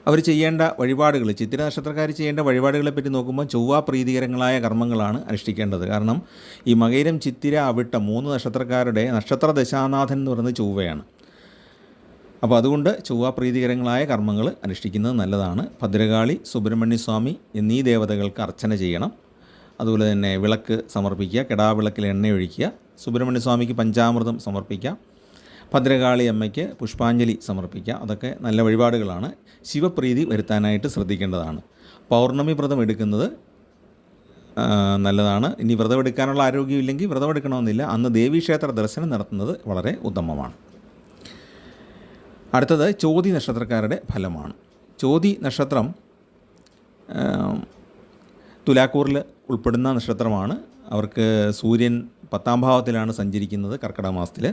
അവർ ചെയ്യേണ്ട വഴിപാടുകൾ, ചിത്തിര നക്ഷത്രക്കാർ ചെയ്യേണ്ട വഴിപാടുകളെ പറ്റി നോക്കുമ്പോൾ ചൊവ്വ പ്രീതികരങ്ങളായ കർമ്മങ്ങളാണ് അനുഷ്ഠിക്കേണ്ടത്. കാരണം ഈ മകയിരം, ചിത്തിര, അവിട്ട 3 നക്ഷത്രക്കാരുടെ നക്ഷത്ര ദശാനാഥൻ എന്ന് പറയുന്നത് ചൊവ്വയാണ്. അപ്പോൾ അതുകൊണ്ട് ചൊവ്വ പ്രീതികരങ്ങളായ കർമ്മങ്ങൾ അനുഷ്ഠിക്കുന്നത് നല്ലതാണ്. ഭദ്രകാളി, സുബ്രഹ്മണ്യ സ്വാമി എന്നീ ദേവതകൾക്ക് അർച്ചന ചെയ്യണം. അതുപോലെ തന്നെ വിളക്ക് സമർപ്പിക്കുക, കെടാവിളക്കിൽ എണ്ണയൊഴിക്കുക, സുബ്രഹ്മണ്യ സ്വാമിക്ക് പഞ്ചാമൃതം സമർപ്പിക്കുക, ഭദ്രകാളി അമ്മയ്ക്ക് പുഷ്പാഞ്ജലി സമർപ്പിക്കുക. അതൊക്കെ നല്ല വഴിപാടുകളാണ്. ശിവപ്രീതി വരുത്താനായിട്ട് ശ്രദ്ധിക്കേണ്ടതാണ്. പൗർണമി വ്രതം എടുക്കുന്നത് നല്ലതാണ്. ഇനി വ്രതം എടുക്കാനുള്ള ആരോഗ്യമില്ലെങ്കിൽ വ്രതം എടുക്കണമെന്നില്ല. അന്ന് ദേവീക്ഷേത്ര ദർശനം നടത്തുന്നത് വളരെ ഉത്തമമാണ്. അടുത്തത് ചോതി നക്ഷത്രക്കാരുടെ ഫലമാണ്. ചോതി നക്ഷത്രം തുലാക്കൂറിൽ ഉൾപ്പെടുന്ന നക്ഷത്രമാണ്. അവർക്ക് സൂര്യൻ 10ാം ഭാവത്തിലാണ് സഞ്ചരിക്കുന്നത് കർക്കിടക മാസത്തിൽ.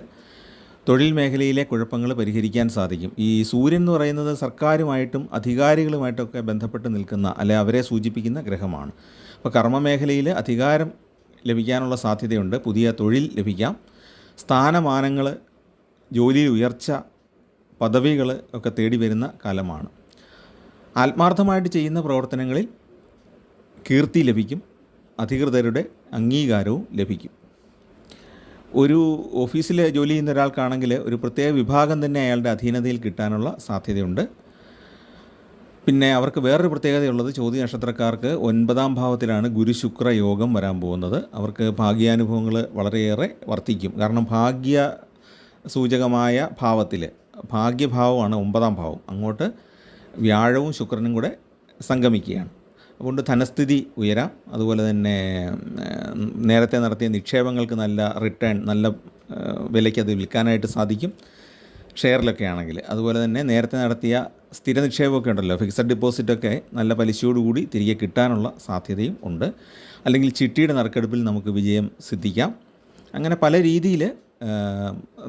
തൊഴിൽ മേഖലയിലെ കുഴപ്പങ്ങൾ പരിഹരിക്കാൻ സാധിക്കും. ഈ സൂര്യൻ എന്ന് പറയുന്നത് സർക്കാരുമായിട്ടും അധികാരികളുമായിട്ടൊക്കെ ബന്ധപ്പെട്ട് നിൽക്കുന്ന, അല്ലെ അവരെ സൂചിപ്പിക്കുന്ന ഗ്രഹമാണ്. അപ്പോൾ കർമ്മമേഖലയിൽ അധികാരം ലഭിക്കാനുള്ള സാധ്യതയുണ്ട്. പുതിയ തൊഴിൽ ലഭിക്കാം. സ്ഥാനമാനങ്ങൾ, ജോലിയിൽ ഉയർച്ച, പദവികൾ ഒക്കെ തേടി വരുന്ന കാലമാണ്. ആത്മാർത്ഥമായിട്ട് ചെയ്യുന്ന പ്രവർത്തനങ്ങളിൽ കീർത്തി ലഭിക്കും. അധികൃതരുടെ അംഗീകാരവും ലഭിക്കും. ഒരു ഓഫീസിൽ ജോലി ചെയ്യുന്ന ഒരാൾക്കാണെങ്കിൽ ഒരു പ്രത്യേക വിഭാഗം തന്നെ അയാളുടെ അധീനതയിൽ കിട്ടാനുള്ള സാധ്യതയുണ്ട്. പിന്നെ അവർക്ക് വേറൊരു പ്രത്യേകതയുള്ളത്, ചോതി നക്ഷത്രക്കാർക്ക് 9ാം ഭാവത്തിലാണ് ഗുരു-ശുക്ര യോഗം വരാൻ പോകുന്നത്. അവർക്ക് ഭാഗ്യാനുഭവങ്ങൾ വളരെയേറെ വർദ്ധിക്കും. കാരണം ഭാഗ്യ സൂചകമായ ഭാവത്തിൽ, ഭാഗ്യഭാവമാണ് 9ാം ഭാവം, അങ്ങോട്ട് വ്യാഴവും ശുക്രനും കൂടെ സംഗമിക്കുകയാണ്. അതുകൊണ്ട് ധനസ്ഥിതി ഉയരാം. അതുപോലെ തന്നെ നേരത്തെ നടത്തിയ നിക്ഷേപങ്ങൾക്ക് നല്ല റിട്ടേൺ, നല്ല വിലയ്ക്ക് അത് വിൽക്കാനായിട്ട് സാധിക്കും, ഷെയറിലൊക്കെ ആണെങ്കിൽ. അതുപോലെ തന്നെ നേരത്തെ നടത്തിയ സ്ഥിര നിക്ഷേപമൊക്കെ ഉണ്ടല്ലോ, ഫിക്സഡ് ഡിപ്പോസിറ്റൊക്കെ നല്ല പലിശയോടുകൂടി തിരികെ കിട്ടാനുള്ള സാധ്യതയും ഉണ്ട്. അല്ലെങ്കിൽ ചിട്ടിയുടെ നറുക്കെടുപ്പിൽ നമുക്ക് വിജയം സിദ്ധിക്കാം. അങ്ങനെ പല രീതിയിൽ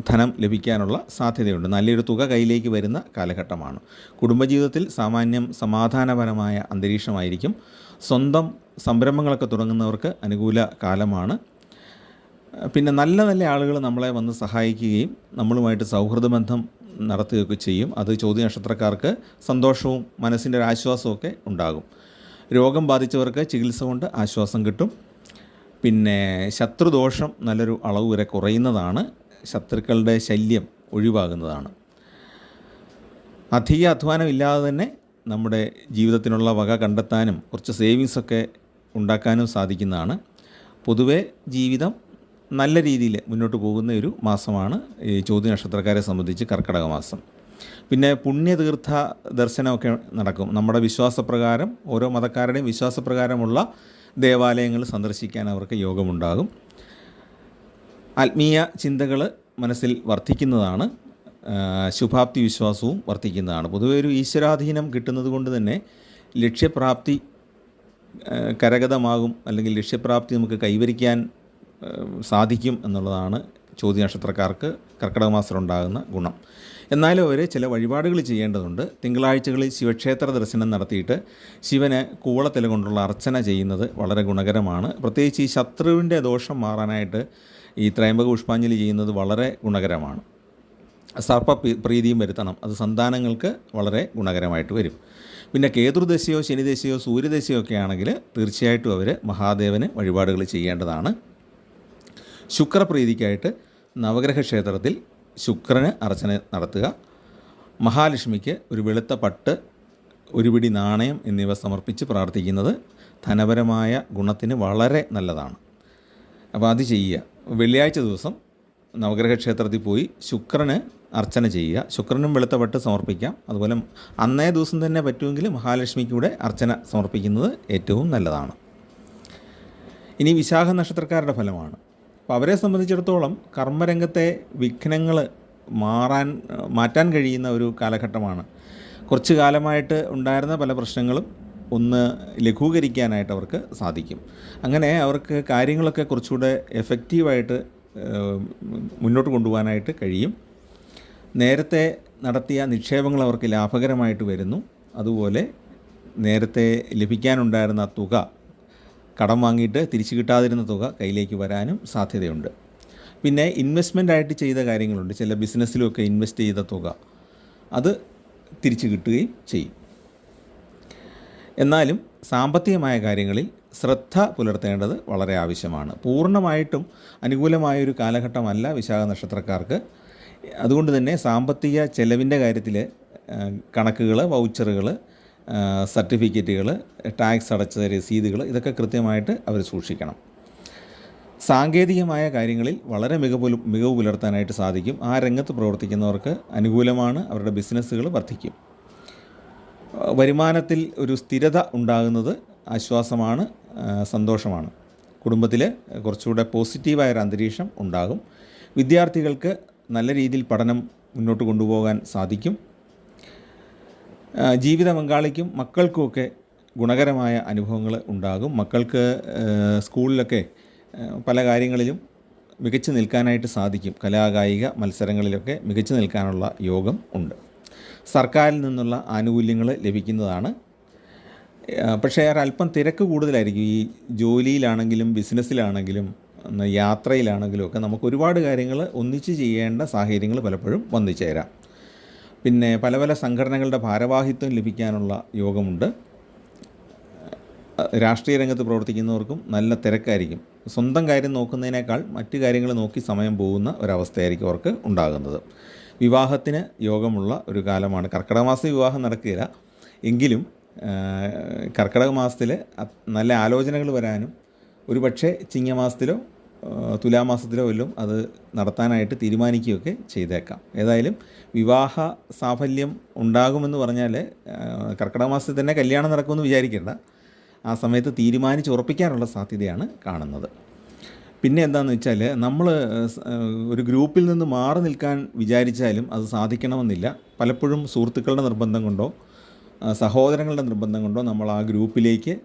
ധനം ലഭിക്കാനുള്ള സാധ്യതയുണ്ട്. നല്ലൊരു തുക കയ്യിലേക്ക് വരുന്ന കാലഘട്ടമാണ്. കുടുംബജീവിതത്തിൽ സാമാന്യം സമാധാനപരമായ അന്തരീക്ഷമായിരിക്കും. സ്വന്തം സംരംഭങ്ങളൊക്കെ തുടങ്ങുന്നവർക്ക് അനുകൂല കാലമാണ്. പിന്നെ നല്ല നല്ല ആളുകൾ നമ്മളെ വന്ന് സഹായിക്കുകയും നമ്മളുമായിട്ട് സൗഹൃദ ബന്ധം നടത്തുകയൊക്കെ ചെയ്യും. അത് ചോതി നക്ഷത്രക്കാർക്ക് സന്തോഷവും മനസ്സിൻ്റെ ഒരു ആശ്വാസമൊക്കെ ഉണ്ടാകും. രോഗം ബാധിച്ചവർക്ക് ചികിത്സ കൊണ്ട് ആശ്വാസം കിട്ടും. പിന്നെ ശത്രുദോഷം നല്ലൊരു അളവ് വരെ കുറയുന്നതാണ്. ശത്രുക്കളുടെ ശല്യം ഒഴിവാകുന്നതാണ്. അധിക അധ്വാനമില്ലാതെ തന്നെ നമ്മുടെ ജീവിതത്തിനുള്ള വക കണ്ടെത്താനും കുറച്ച് സേവിങ്സൊക്കെ ഉണ്ടാക്കാനും സാധിക്കുന്നതാണ്. പൊതുവെ ജീവിതം നല്ല രീതിയിൽ മുന്നോട്ട് പോകുന്ന ഒരു മാസമാണ് ഈ ചോതി നക്ഷത്രക്കാരെ സംബന്ധിച്ച് കർക്കിടക മാസം. പിന്നെ പുണ്യതീർത്ഥ ദർശനമൊക്കെ നടക്കും. നമ്മുടെ വിശ്വാസപ്രകാരം, ഓരോ മതക്കാരുടെയും വിശ്വാസപ്രകാരമുള്ള ദേവാലയങ്ങൾ സന്ദർശിക്കാൻ അവർക്ക് യോഗമുണ്ടാകും. ആത്മീയ ചിന്തകൾ മനസ്സിൽ വർദ്ധിക്കുന്നതാണ്. ശുഭാപ്തി വിശ്വാസവും വർദ്ധിക്കുന്നതാണ്. പൊതുവെ ഒരു ഈശ്വരാധീനം കിട്ടുന്നത് കൊണ്ട് തന്നെ ലക്ഷ്യപ്രാപ്തി കരഗതമാകും, അല്ലെങ്കിൽ ലക്ഷ്യപ്രാപ്തി നമുക്ക് കൈവരിക്കാൻ സാധിക്കും എന്നുള്ളതാണ് ചോതി നക്ഷത്രക്കാർക്ക് കർക്കിടക മാസത്തിലുണ്ടാകുന്ന ഗുണം. എന്നാലും അവർ ചില വഴിപാടുകൾ ചെയ്യേണ്ടതുണ്ട്. തിങ്കളാഴ്ചകളിൽ ശിവക്ഷേത്ര ദർശനം നടത്തിയിട്ട് ശിവന് കൂവളത്തില കൊണ്ടുള്ള അർച്ചന ചെയ്യുന്നത് വളരെ ഗുണകരമാണ്. പ്രത്യേകിച്ച് ഈ ശത്രുവിൻ്റെ ദോഷം മാറാനായിട്ട് ഈ ത്രയംബക പുഷ്പാഞ്ജലി ചെയ്യുന്നത് വളരെ ഗുണകരമാണ്. സർപ്പ പ്രീതിയും വരുത്തണം, അത് സന്താനങ്ങൾക്ക് വളരെ ഗുണകരമായിട്ട് വരും. പിന്നെ കേതുർദശയോ ശനിദശയോ സൂര്യദശയോ ഒക്കെ ആണെങ്കിൽ തീർച്ചയായിട്ടും അവർ മഹാദേവന് വഴിപാടുകൾ ചെയ്യേണ്ടതാണ്. ശുക്രപ്രീതിക്കായിട്ട് നവഗ്രഹ ക്ഷേത്രത്തിൽ ശുക്രന് അർച്ചന നടത്തുക. മഹാലക്ഷ്മിക്ക് ഒരു വെളുത്ത പട്ട്, ഒരു പിടി നാണയം എന്നിവ സമർപ്പിച്ച് പ്രാർത്ഥിക്കുന്നത് ധനപരമായ ഗുണത്തിന് വളരെ നല്ലതാണ്. അപ്പോൾ അത് ചെയ്യുക. വെള്ളിയാഴ്ച ദിവസം നവഗ്രഹ ക്ഷേത്രത്തിൽ പോയി ശുക്രന് അർച്ചന ചെയ്യുക. ശുക്രനും വെളുത്ത പട്ട് സമർപ്പിക്കാം. അതുപോലെ അന്നേ ദിവസം തന്നെ പറ്റുമെങ്കിൽ മഹാലക്ഷ്മിക്ക് കൂടെ അർച്ചന സമർപ്പിക്കുന്നത് ഏറ്റവും നല്ലതാണ്. ഇനി വിശാഖ നക്ഷത്രക്കാരുടെ ഫലമാണ്. അപ്പോൾ അവരെ സംബന്ധിച്ചിടത്തോളം കർമ്മരംഗത്തെ വിഘ്നങ്ങൾ മാറ്റാൻ കഴിയുന്ന ഒരു കാലഘട്ടമാണ്. കുറച്ച് കാലമായിട്ട് ഉണ്ടായിരുന്ന പല പ്രശ്നങ്ങളും ഒന്ന് ലഘൂകരിക്കാനായിട്ട് അവർക്ക് സാധിക്കും. അങ്ങനെ അവർക്ക് കാര്യങ്ങളൊക്കെ കുറച്ചുകൂടെ എഫക്റ്റീവായിട്ട് മുന്നോട്ട് കൊണ്ടുപോകാനായിട്ട് കഴിയും. നേരത്തെ നടത്തിയ നിക്ഷേപങ്ങൾ അവർക്ക് ലാഭകരമായിട്ട് വരുന്നു. അതുപോലെ നേരത്തെ ലഭിക്കാനുണ്ടായിരുന്ന തുക, കടം വാങ്ങിയിട്ട് തിരിച്ചു കിട്ടാതിരുന്ന തുക കയ്യിലേക്ക് വരാനും സാധ്യതയുണ്ട്. പിന്നെ ഇൻവെസ്റ്റ്മെൻ്റായിട്ട് ചെയ്ത കാര്യങ്ങളുണ്ട്. ചില ബിസിനസ്സിലുമൊക്കെ ഇൻവെസ്റ്റ് ചെയ്ത തുക അത് തിരിച്ചു കിട്ടുകയും ചെയ്യും. എന്നാലും സാമ്പത്തികമായ കാര്യങ്ങളിൽ ശ്രദ്ധ പുലർത്തേണ്ടത് വളരെ ആവശ്യമാണ്. പൂർണ്ണമായിട്ടും അനുകൂലമായൊരു കാലഘട്ടമല്ല വിശാഖ നക്ഷത്രക്കാർക്ക്. അതുകൊണ്ട് തന്നെ സാമ്പത്തിക ചെലവിൻ്റെ കാര്യത്തിൽ കണക്കുകൾ, വൗച്ചറുകൾ, സർട്ടിഫിക്കറ്റുകൾ, ടാക്സ് അടച്ച രസീതുകൾ, ഇതൊക്കെ കൃത്യമായിട്ട് അവർ സൂക്ഷിക്കണം. സാങ്കേതികമായ കാര്യങ്ങളിൽ വളരെ മികവ് പുലർത്താനായിട്ട് സാധിക്കും. ആ രംഗത്ത് പ്രവർത്തിക്കുന്നവർക്ക് അനുകൂലമാണ്. അവരുടെ ബിസിനസ്സുകൾ വർദ്ധിക്കും. വരുമാനത്തിൽ ഒരു സ്ഥിരത ഉണ്ടാകുന്നത് ആശ്വാസമാണ്, സന്തോഷമാണ്. കുടുംബത്തിൽ കുറച്ചുകൂടെ പോസിറ്റീവായൊരു അന്തരീക്ഷം ഉണ്ടാകും. വിദ്യാർത്ഥികൾക്ക് നല്ല രീതിയിൽ പഠനം മുന്നോട്ട് കൊണ്ടുപോകാൻ സാധിക്കും. ജീവിത പങ്കാളിക്കും മക്കൾക്കുമൊക്കെ ഗുണകരമായ അനുഭവങ്ങൾ ഉണ്ടാകും. മക്കൾക്ക് സ്കൂളിലൊക്കെ പല കാര്യങ്ങളിലും മികച്ചു നിൽക്കാനായിട്ട് സാധിക്കും. കലാകായിക മത്സരങ്ങളിലൊക്കെ മികച്ചു നിൽക്കാനുള്ള യോഗം ഉണ്ട്. സർക്കാരിൽ നിന്നുള്ള ആനുകൂല്യങ്ങൾ ലഭിക്കുന്നതാണ്. പക്ഷേ ഒരല്പം തിരക്ക് കൂടുതലായിരിക്കും. ഈ ജോലിയിലാണെങ്കിലും ബിസിനസ്സിലാണെങ്കിലും യാത്രയിലാണെങ്കിലും ഒക്കെ നമുക്ക് ഒരുപാട് കാര്യങ്ങൾ ഒന്നിച്ച് ചെയ്യേണ്ട സാഹചര്യങ്ങൾ പലപ്പോഴും വന്നു ചേരാം. പിന്നെ പല പല സംഘടനകളുടെ ഭാരവാഹിത്വം ലഭിക്കാനുള്ള യോഗമുണ്ട്. രാഷ്ട്രീയ രംഗത്ത് പ്രവർത്തിക്കുന്നവർക്കും നല്ല തിരക്കായിരിക്കും. സ്വന്തം കാര്യം നോക്കുന്നതിനേക്കാൾ മറ്റു കാര്യങ്ങൾ നോക്കി സമയം പോകുന്ന ഒരവസ്ഥയായിരിക്കും അവർക്ക് ഉണ്ടാകുന്നത്. വിവാഹത്തിന് യോഗമുള്ള ഒരു കാലമാണ്. കർക്കിടക മാസത്തിൽ വിവാഹം നടക്കുകയില്ല, എങ്കിലും കർക്കിടക മാസത്തിൽ നല്ല ആലോചനകൾ വരാനും ഒരു പക്ഷേ ചിങ്ങമാസത്തിലോ തുലാമാസത്തിലോ വല്ലതും അത് നടത്താനായിട്ട് തീരുമാനിക്കുകയൊക്കെ ചെയ്തേക്കാം. ഏതായാലും വിവാഹ സാഫല്യം ഉണ്ടാകുമെന്ന് പറഞ്ഞാൽ കർക്കിടക മാസത്തിൽ തന്നെ കല്യാണം നടക്കുമെന്ന് വിചാരിക്കേണ്ട. ആ സമയത്ത് തീരുമാനിച്ച് ഉറപ്പിക്കാനുള്ള സാധ്യതയാണ് കാണുന്നത്. പിന്നെ എന്താണെന്ന് വെച്ചാൽ നമ്മൾ ഒരു ഗ്രൂപ്പിൽ നിന്ന് മാറി നിൽക്കാൻ വിചാരിച്ചാലും അത് സാധിക്കണമെന്നില്ല. പലപ്പോഴും സുഹൃത്തുക്കളുടെ നിർബന്ധം കൊണ്ടോ സഹോദരങ്ങളുടെ നിർബന്ധം കൊണ്ടോ നമ്മൾ ആ ഗ്രൂപ്പിലേക്ക്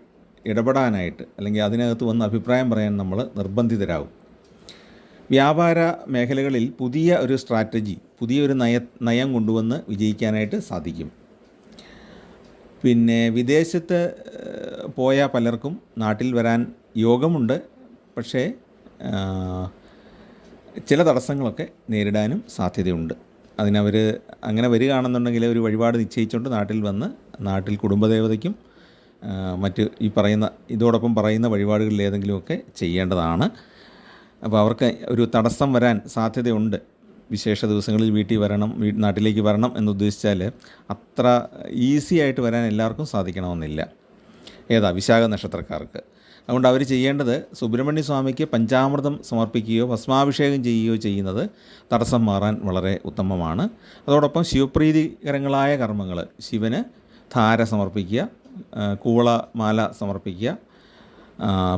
ഇടപെടാനായിട്ട് അല്ലെങ്കിൽ അതിനകത്ത് വന്ന് അഭിപ്രായം പറയാൻ നമ്മൾ നിർബന്ധിതരാകും. വ്യാപാര മേഖലകളിൽ പുതിയ ഒരു സ്ട്രാറ്റജി, പുതിയൊരു നയം കൊണ്ടുവന്ന് വിജയിക്കാനായിട്ട് സാധിക്കും. പിന്നെ വിദേശത്ത് പോയ പലർക്കും നാട്ടിൽ വരാൻ യോഗമുണ്ട്. പക്ഷേ ചില തടസ്സങ്ങളൊക്കെ നേരിടാനും സാധ്യതയുണ്ട്. അതിനവർ അങ്ങനെ വരികയാണെന്നുണ്ടെങ്കിൽ ഒരു വഴിപാട് നിശ്ചയിച്ചുകൊണ്ട് നാട്ടിൽ വന്ന് നാട്ടിൽ കുടുംബദേവതയ്ക്കും മറ്റ് ഇതോടൊപ്പം പറയുന്ന വഴിപാടുകളിൽ ഏതെങ്കിലുമൊക്കെ ചെയ്യേണ്ടതാണ്. അപ്പോൾ അവർക്ക് ഒരു തടസ്സം വരാൻ സാധ്യതയുണ്ട്. വിശേഷ ദിവസങ്ങളിൽ വീട്ടിൽ വരണം, നാട്ടിലേക്ക് വരണം എന്നുദ്ദേശിച്ചാൽ അത്ര ഈസി ആയിട്ട് വരാൻ എല്ലാവർക്കും സാധിക്കണമെന്നില്ല. വിശാഖ നക്ഷത്രക്കാർക്ക്. അതുകൊണ്ട് അവർ ചെയ്യേണ്ടത് സുബ്രഹ്മണ്യ സ്വാമിക്ക് പഞ്ചാമൃതം സമർപ്പിക്കുകയോ ഭസ്മാഭിഷേകം ചെയ്യുകയോ ചെയ്യുന്നത് തടസ്സം മാറാൻ വളരെ ഉത്തമമാണ്. അതോടൊപ്പം ശിവപ്രീതികരങ്ങളായ കർമ്മങ്ങൾ, ശിവന് ധാര സമർപ്പിക്കുക, കൂവളമാല സമർപ്പിക്കുക,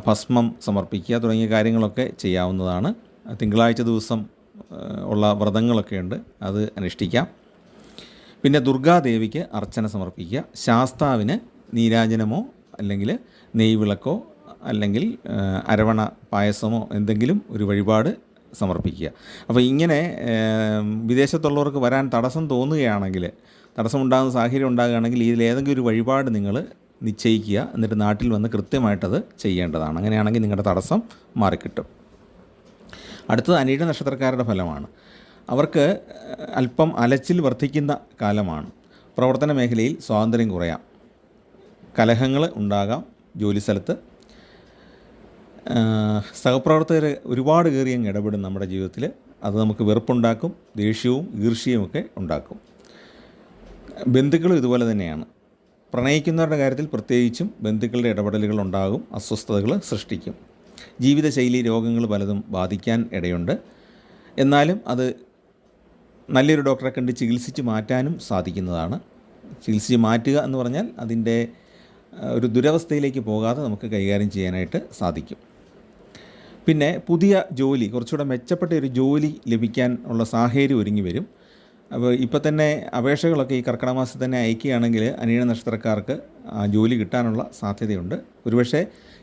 ഭസ്മം സമർപ്പിക്കുക തുടങ്ങിയ കാര്യങ്ങളൊക്കെ ചെയ്യാവുന്നതാണ്. തിങ്കളാഴ്ച ദിവസം ഉള്ള വ്രതങ്ങളൊക്കെ ഉണ്ട്, അത് അനുഷ്ഠിക്കാം. പിന്നെ ദുർഗാദേവിക്ക് അർച്ചന സമർപ്പിക്കുക. ശാസ്താവിന് നീരാജനമോ അല്ലെങ്കിൽ നെയ്വിളക്കോ അല്ലെങ്കിൽ അരവണ പായസമോ എന്തെങ്കിലും ഒരു വഴിപാട് സമർപ്പിക്കുക. അപ്പോൾ ഇങ്ങനെ വിദേശത്തുള്ളവർക്ക് വരാൻ തടസ്സം തോന്നുകയാണെങ്കിൽ, തടസ്സമുണ്ടാകുന്ന സാഹചര്യം ഉണ്ടാകുകയാണെങ്കിൽ ഇതിലേതെങ്കിലും ഒരു വഴിപാട് നിങ്ങൾ നിശ്ചയിക്കുക. എന്നിട്ട് നാട്ടിൽ വന്ന് കൃത്യമായിട്ടത് ചെയ്യേണ്ടതാണ്. അങ്ങനെയാണെങ്കിൽ നിങ്ങളുടെ തടസ്സം മാറിക്കിട്ടും. അടുത്തത് അനിഴ നക്ഷത്രക്കാരുടെ ഫലമാണ്. അവർക്ക് അല്പം അലച്ചിൽ വർദ്ധിക്കുന്ന കാലമാണ്. പ്രവർത്തന മേഖലയിൽ സ്വാതന്ത്ര്യം കുറയാം, കലഹങ്ങൾ ഉണ്ടാകാം. ജോലിസ്ഥലത്ത് സഹപ്രവർത്തകർ ഒരുപാട് കയറിയങ്ങ് ഇടപെടും നമ്മുടെ ജീവിതത്തിൽ. അത് നമുക്ക് വെറുപ്പുണ്ടാക്കും, ദേഷ്യവും ഈർഷ്യവും ഒക്കെ ഉണ്ടാക്കും. ബന്ധുക്കളും ഇതുപോലെ തന്നെയാണ്. പ്രണയിക്കുന്നവരുടെ കാര്യത്തിൽ പ്രത്യേകിച്ചും ബന്ധുക്കളുടെ ഇടപെടലുകൾ ഉണ്ടാകും, അസ്വസ്ഥതകൾ സൃഷ്ടിക്കും. ജീവിതശൈലി രോഗങ്ങൾ പലതും ബാധിക്കാൻ ഇടയുണ്ട്. എന്നാലും അത് നല്ലൊരു ഡോക്ടറെ കണ്ട് ചികിത്സിച്ച് മാറ്റാനും സാധിക്കുന്നതാണ്. ചികിത്സിച്ച് മാറ്റുക എന്ന് പറഞ്ഞാൽ അതിൻ്റെ ഒരു ദുരവസ്ഥയിലേക്ക് പോകാതെ നമുക്ക് കൈകാര്യം ചെയ്യാനായിട്ട് സാധിക്കും. പിന്നെ പുതിയ ജോലി, കുറച്ചുകൂടെ മെച്ചപ്പെട്ട ഒരു ജോലി ലഭിക്കാൻ ഉള്ള സാഹചര്യം ഒരുങ്ങി വരും. അപ്പോൾ ഇപ്പോൾ തന്നെ അപേക്ഷകളൊക്കെ ഈ കർക്കിടക മാസത്തിൽ തന്നെ അയക്കുകയാണെങ്കിൽ അനിഴ നക്ഷത്രക്കാർക്ക് ജോലി കിട്ടാനുള്ള സാധ്യതയുണ്ട്. ഒരുപക്ഷെ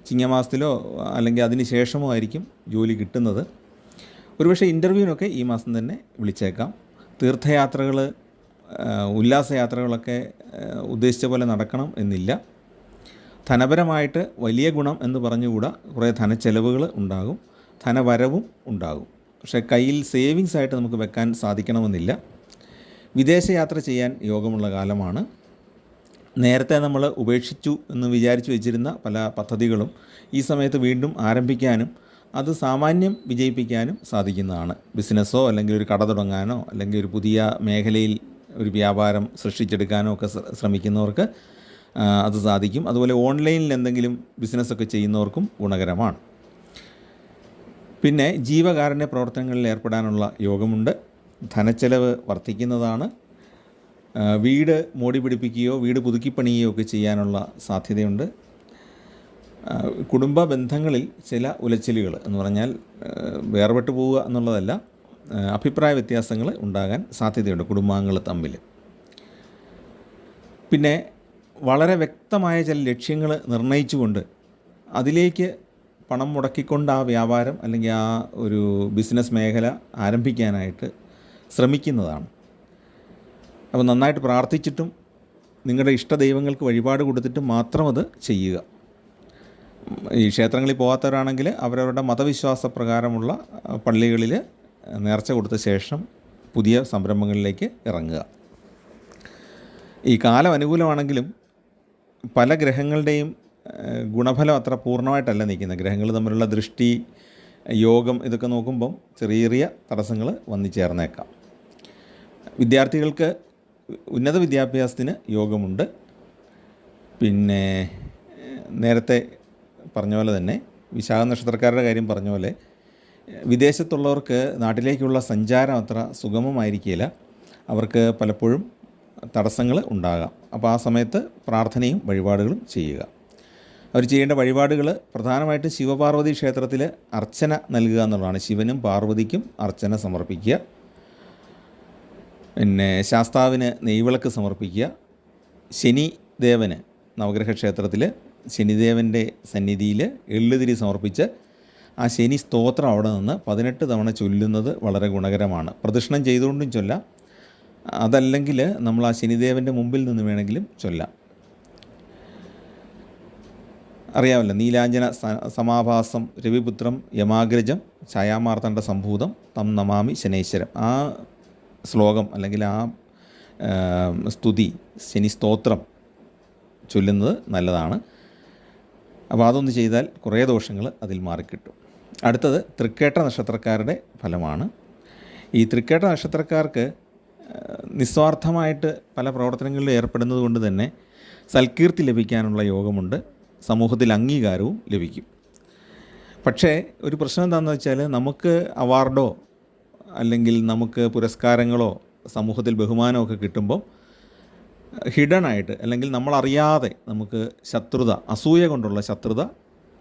ചിങ്ങമാസത്തിലോ അല്ലെങ്കിൽ അതിന് ശേഷമോ ആയിരിക്കും ജോലി കിട്ടുന്നത്. ഒരുപക്ഷെ ഇൻ്റർവ്യൂവിനൊക്കെ ഈ മാസം തന്നെ വിളിച്ചേക്കാം. തീർത്ഥയാത്രകൾ, ഉല്ലാസയാത്രകളൊക്കെ ഉദ്ദേശിച്ച പോലെ നടക്കണം എന്നില്ല. ധനപരമായിട്ട് വലിയ ഗുണം എന്ന് പറഞ്ഞുകൂടാ. കുറേ ധനച്ചെലവുകൾ ഉണ്ടാകും, ധനവരവും ഉണ്ടാകും. പക്ഷേ കയ്യിൽ സേവിങ്സ് ആയിട്ട് നമുക്ക് വെക്കാൻ സാധിക്കണമെന്നില്ല. വിദേശയാത്ര ചെയ്യാൻ യോഗമുള്ള കാലമാണ്. നേരത്തെ നമ്മൾ ഉപേക്ഷിച്ചു എന്ന് വിചാരിച്ചു വെച്ചിരുന്ന പല പദ്ധതികളും ഈ സമയത്ത് വീണ്ടും ആരംഭിക്കാനും അത് സാമാന്യം വിജയിപ്പിക്കാനും സാധിക്കുന്നതാണ്. ബിസിനസ്സോ അല്ലെങ്കിൽ ഒരു കട തുടങ്ങാനോ അല്ലെങ്കിൽ ഒരു പുതിയ മേഖലയിൽ ഒരു വ്യാപാരം സൃഷ്ടിച്ചെടുക്കാനോ ഒക്കെ ശ്രമിക്കുന്നവർക്ക് അത് സാധിക്കും. അതുപോലെ ഓൺലൈനിൽ എന്തെങ്കിലും ബിസിനസ്സൊക്കെ ചെയ്യുന്നവർക്കും ഗുണകരമാണ്. പിന്നെ ജീവകാരുണ്യ പ്രവർത്തനങ്ങളിൽ ഏർപ്പെടാനുള്ള യോഗമുണ്ട്. ധനച്ചെലവ് വർദ്ധിക്കുന്നതാണ്. വീട് മോടി പിടിപ്പിക്കുകയോ വീട് പുതുക്കിപ്പണിയുകയോ ഒക്കെ ചെയ്യാനുള്ള സാധ്യതയുണ്ട്. കുടുംബ ബന്ധങ്ങളിൽ ചില ഉലച്ചിലുകൾ എന്ന് പറഞ്ഞാൽ വേർപെട്ടു പോവുക എന്നുള്ളതല്ല, അഭിപ്രായ വ്യത്യാസങ്ങൾ ഉണ്ടാകാൻ സാധ്യതയുണ്ട് കുടുംബാംഗങ്ങൾ തമ്മിൽ. പിന്നെ വളരെ വ്യക്തമായ ചില ലക്ഷ്യങ്ങൾ നിർണ്ണയിച്ചുകൊണ്ട് അതിലേക്ക് പണം മുടക്കിക്കൊണ്ട് ആ വ്യാപാരം അല്ലെങ്കിൽ ആ ഒരു ബിസിനസ് മേഖല ആരംഭിക്കാനായിട്ട് ശ്രമിക്കുന്നതാണ്. അപ്പോൾ നന്നായിട്ട് പ്രാർത്ഥിച്ചിട്ടും നിങ്ങളുടെ ഇഷ്ടദൈവങ്ങൾക്ക് വഴിപാട് കൊടുത്തിട്ടും മാത്രം അത് ചെയ്യുക. ഈ ക്ഷേത്രങ്ങളിൽ പോകാത്തവരാണെങ്കിൽ അവരവരുടെ മതവിശ്വാസ പ്രകാരമുള്ള പള്ളികളിൽ നേർച്ച കൊടുത്ത ശേഷം പുതിയ സംരംഭങ്ങളിലേക്ക് ഇറങ്ങുക. ഈ കാലം അനുകൂലമാണെങ്കിലും പല ഗ്രഹങ്ങളുടെയും ഗുണഫലം അത്ര പൂർണ്ണമായിട്ടല്ല നിൽക്കുന്നത്. ഗ്രഹങ്ങൾ തമ്മിലുള്ള ദൃഷ്ടി, യോഗം ഇതൊക്കെ നോക്കുമ്പം ചെറിയ ചെറിയ തടസ്സങ്ങൾ വന്നു ചേർന്നേക്കാം. വിദ്യാർത്ഥികൾക്ക് ഉന്നത വിദ്യാഭ്യാസത്തിന് യോഗമുണ്ട്. പിന്നെ നേരത്തെ പറഞ്ഞ പോലെ തന്നെ വിശാഖ നക്ഷത്രക്കാരുടെ കാര്യം പറഞ്ഞ പോലെ വിദേശത്തുള്ളവർക്ക് നാട്ടിലേക്കുള്ള സഞ്ചാരം അത്ര സുഗമമായിരിക്കില്ല. അവർക്ക് പലപ്പോഴും തടസ്സങ്ങൾ ഉണ്ടാകാം. അപ്പോൾ ആ സമയത്ത് പ്രാർത്ഥനയും വഴിപാടുകളും ചെയ്യുക. അവർ ചെയ്യേണ്ട വഴിപാടുകൾ പ്രധാനമായിട്ടും ശിവപാർവതി ക്ഷേത്രത്തിൽ അർച്ചന നൽകുക എന്നുള്ളതാണ്. ശിവനും പാർവതിക്കും അർച്ചന സമർപ്പിക്കുക. പിന്നെ ശാസ്താവിന് നെയ്വിളക്ക് സമർപ്പിക്കുക. ശനിദേവന് നവഗ്രഹ ക്ഷേത്രത്തിൽ ശനിദേവൻ്റെ സന്നിധിയിൽ എള്ളുതിരി സമർപ്പിച്ച് ആ ശനി സ്തോത്രം അവിടെ നിന്ന് 18 തവണ ചൊല്ലുന്നത് വളരെ ഗുണകരമാണ്. പ്രദക്ഷിണം ചെയ്തുകൊണ്ടും ചൊല്ലാം, അതല്ലെങ്കിൽ നമ്മൾ ആ ശനിദേവൻ്റെ മുമ്പിൽ നിന്ന് വേണമെങ്കിലും ചൊല്ലാം. അറിയാമല്ലോ, നീലാഞ്ജന സമാഭാസം രവിപുത്രം യമാഗ്രജം ഛായാമാർത്തണ്ഡ സംഭൂതം തം നമാമി ശനൈശ്വരം. ആ ശ്ലോകം അല്ലെങ്കിൽ ആ സ്തുതി, ശനി സ്തോത്രം ചൊല്ലുന്നത് നല്ലതാണ്. അപ്പോൾ അതൊന്ന് ചെയ്താൽ കുറേ ദോഷങ്ങൾ അതിൽ മാറിക്കിട്ടും. അടുത്തത് തൃക്കേട്ട നക്ഷത്രക്കാരുടെ ഫലമാണ്. ഈ തൃക്കേട്ട നക്ഷത്രക്കാർക്ക് നിസ്വാർത്ഥമായിട്ട് പല പ്രവർത്തനങ്ങളിലും ഏർപ്പെടുന്നത് കൊണ്ട് തന്നെ സൽകീർത്തി ലഭിക്കാനുള്ള യോഗമുണ്ട്. സമൂഹത്തിൽ അംഗീകാരവും ലഭിക്കും. പക്ഷേ ഒരു പ്രശ്നം എന്താണെന്ന് വെച്ചാൽ, നമുക്ക് അവാർഡോ അല്ലെങ്കിൽ നമുക്ക് പുരസ്കാരങ്ങളോ സമൂഹത്തിൽ ബഹുമാനമൊക്കെ കിട്ടുമ്പോൾ ഹിഡനായിട്ട് അല്ലെങ്കിൽ നമ്മളറിയാതെ നമുക്ക് ശത്രുത, അസൂയ കൊണ്ടുള്ള ശത്രുത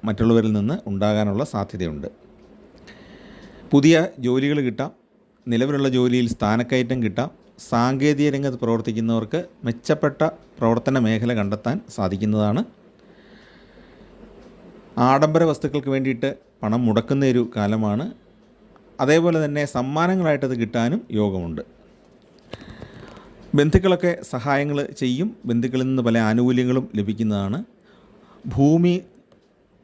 മറ്റുള്ളവരിൽ നിന്ന് ഉണ്ടാകാനുള്ള സാധ്യതയുണ്ട്. പുതിയ ജോലികൾ കിട്ടാം, നിലവിലുള്ള ജോലിയിൽ സ്ഥാനക്കയറ്റം കിട്ടാം. സാങ്കേതിക രംഗത്ത് പ്രവർത്തിക്കുന്നവർക്ക് മെച്ചപ്പെട്ട പ്രവർത്തന മേഖല കണ്ടെത്താൻ സാധിക്കുന്നതാണ്. ആഡംബര വസ്തുക്കൾക്ക് വേണ്ടിയിട്ട് പണം മുടക്കുന്ന ഒരു കാലമാണ്. അതേപോലെ തന്നെ സമ്മാനങ്ങളായിട്ടത് കിട്ടാനും യോഗമുണ്ട്. ബന്ധുക്കളൊക്കെ സഹായങ്ങൾ ചെയ്യും. ബന്ധുക്കളിൽ നിന്ന് പല ആനുകൂല്യങ്ങളും ലഭിക്കുന്നതാണ്. ഭൂമി